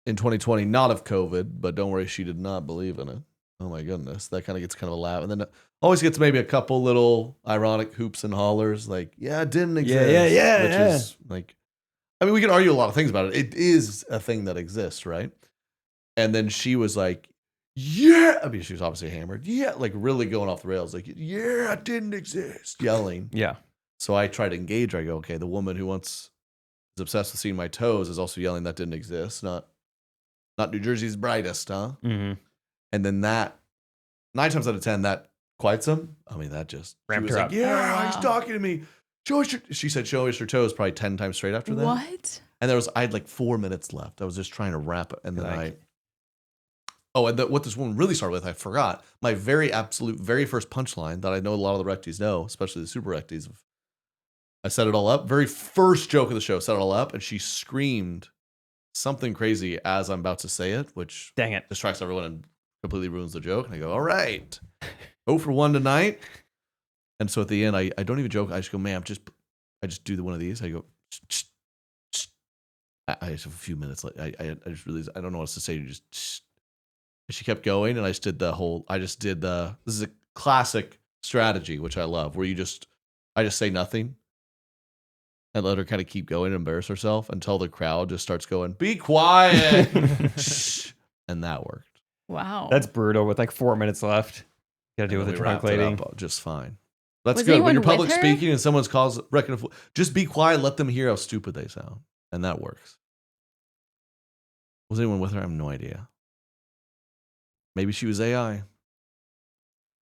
Speaker 1: in 2020, not of COVID, but don't worry, she did not believe in it. Oh my goodness. That kind of gets kind of a laugh. And then always gets maybe a couple little ironic hoops and hollers like, yeah, it didn't exist. Which is like, I mean, we can argue a lot of things about it. It is a thing that exists, right? And then she was like, yeah. I mean, she was obviously hammered. Yeah. Like really going off the rails. Like, yeah, it didn't exist. Yelling.
Speaker 3: Yeah.
Speaker 1: So I try to engage her. I go, okay, the woman who is obsessed with seeing my toes is also yelling that didn't exist. Not New Jersey's brightest, huh?
Speaker 3: Mm-hmm.
Speaker 1: And then that, 9 times out of 10, that quiets him. I mean, that just
Speaker 3: ramped
Speaker 1: her
Speaker 3: up.
Speaker 1: Like, yeah, he's talking to me. She said, show us your toes probably 10 times straight after that.
Speaker 2: What?
Speaker 1: And I had like 4 minutes left. I was just trying to wrap it. And then what this woman really started with, I forgot. My very first punchline that I know a lot of the recties know, especially the super recties. I set it all up. Very first joke of the show, set it all up. And she screamed something crazy as I'm about to say it, which
Speaker 3: dang it,
Speaker 1: distracts everyone and completely ruins the joke. And I go, all right, 0 for 1 tonight. And so at the end, I don't even joke. I just go, ma'am, I just do one of these. I go, I just have a few minutes. Like I just realized I don't know what else to say. She kept going, and I just did this is a classic strategy, which I love, where I just say nothing and let her kind of keep going and embarrass herself until the crowd just starts going, be quiet. And that worked.
Speaker 2: Wow.
Speaker 3: That's brutal with like 4 minutes left. Got to deal with the drunk lady.
Speaker 1: Just fine. That's good. When you're public speaking and someone's just be quiet, let them hear how stupid they sound. And that works. Was anyone with her? I have no idea. Maybe she was AI.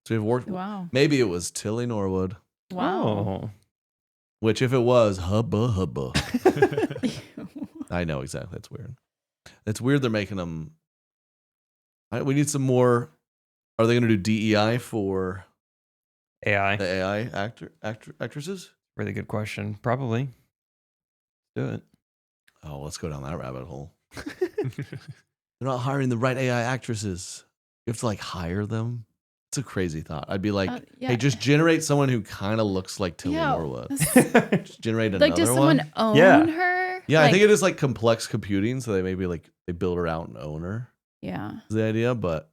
Speaker 1: So we've worked.
Speaker 2: Wow.
Speaker 1: Maybe it was Tilly Norwood.
Speaker 2: Wow.
Speaker 3: Oh.
Speaker 1: Which, if it was, hubba. I know exactly. That's weird. It's weird they're making them. We need some more. Are they going to do DEI for
Speaker 3: AI?
Speaker 1: The AI actresses?
Speaker 3: Really good question. Probably. Do it.
Speaker 1: Oh, let's go down that rabbit hole. They're not hiring the right AI actresses. You have to like hire them. It's a crazy thought. I'd be like, hey, just generate someone who kind of looks like Tilly Norwood. Just generate another one.
Speaker 2: Like, does someone own her?
Speaker 1: Yeah, I think it is like complex computing, so they maybe like they build her out and own her.
Speaker 2: Yeah,
Speaker 1: is the idea, but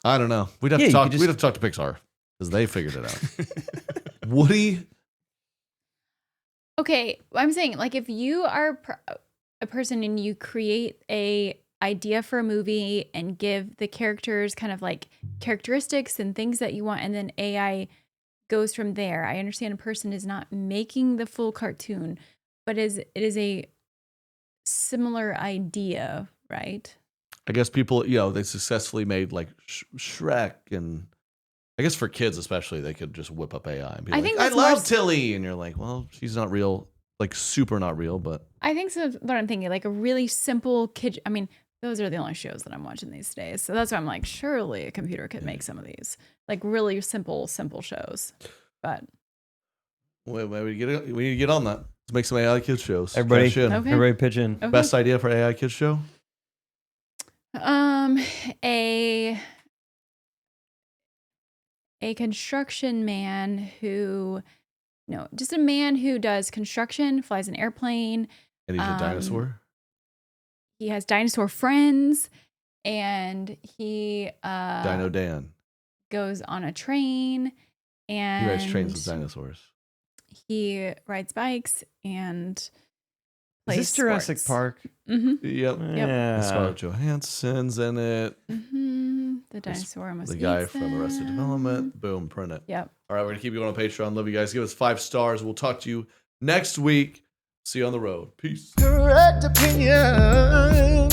Speaker 1: I don't know. We'd have to talk. We'd have to talk to Pixar because they figured it out. Woody.
Speaker 2: Okay, I'm saying like if you are a person and you create a idea for a movie and give the characters kind of like characteristics and things that you want, and then AI goes from there. I understand a person is not making the full cartoon, but it is a similar idea, right?
Speaker 1: I guess people, they successfully made like Shrek, and I guess for kids especially, they could just whip up AI and be I love Tilly, and you're like, well, she's not real, like super not real, but
Speaker 2: I think so. What I'm thinking, like a really simple kid. I mean, those are the only shows that I'm watching these days, so that's why I'm like, surely a computer could make some of these like really simple shows. But
Speaker 1: wait, we need to get on that. Let's make some AI kids shows.
Speaker 3: Everybody pitch in.
Speaker 2: Okay.
Speaker 1: Best idea for AI kids show?
Speaker 2: A construction man just a man who does construction, flies an airplane.
Speaker 1: And he's a dinosaur?
Speaker 2: He has dinosaur friends, and he
Speaker 1: Dino Dan
Speaker 2: goes on a train, and
Speaker 1: he rides trains with dinosaurs.
Speaker 2: He rides bikes and plays
Speaker 3: Is this Jurassic Park?
Speaker 2: Mm-hmm.
Speaker 1: Yep.
Speaker 3: Yeah.
Speaker 1: Scarlett Johansson's in it.
Speaker 2: Mm-hmm. The dinosaur almost
Speaker 1: the guy from Arrested Development. Boom, print it.
Speaker 2: Yep.
Speaker 1: All right, we're going to keep you going on Patreon. Love you guys. Give us 5 stars. We'll talk to you next week. See you on the road. Peace.
Speaker 14: Correct opinion.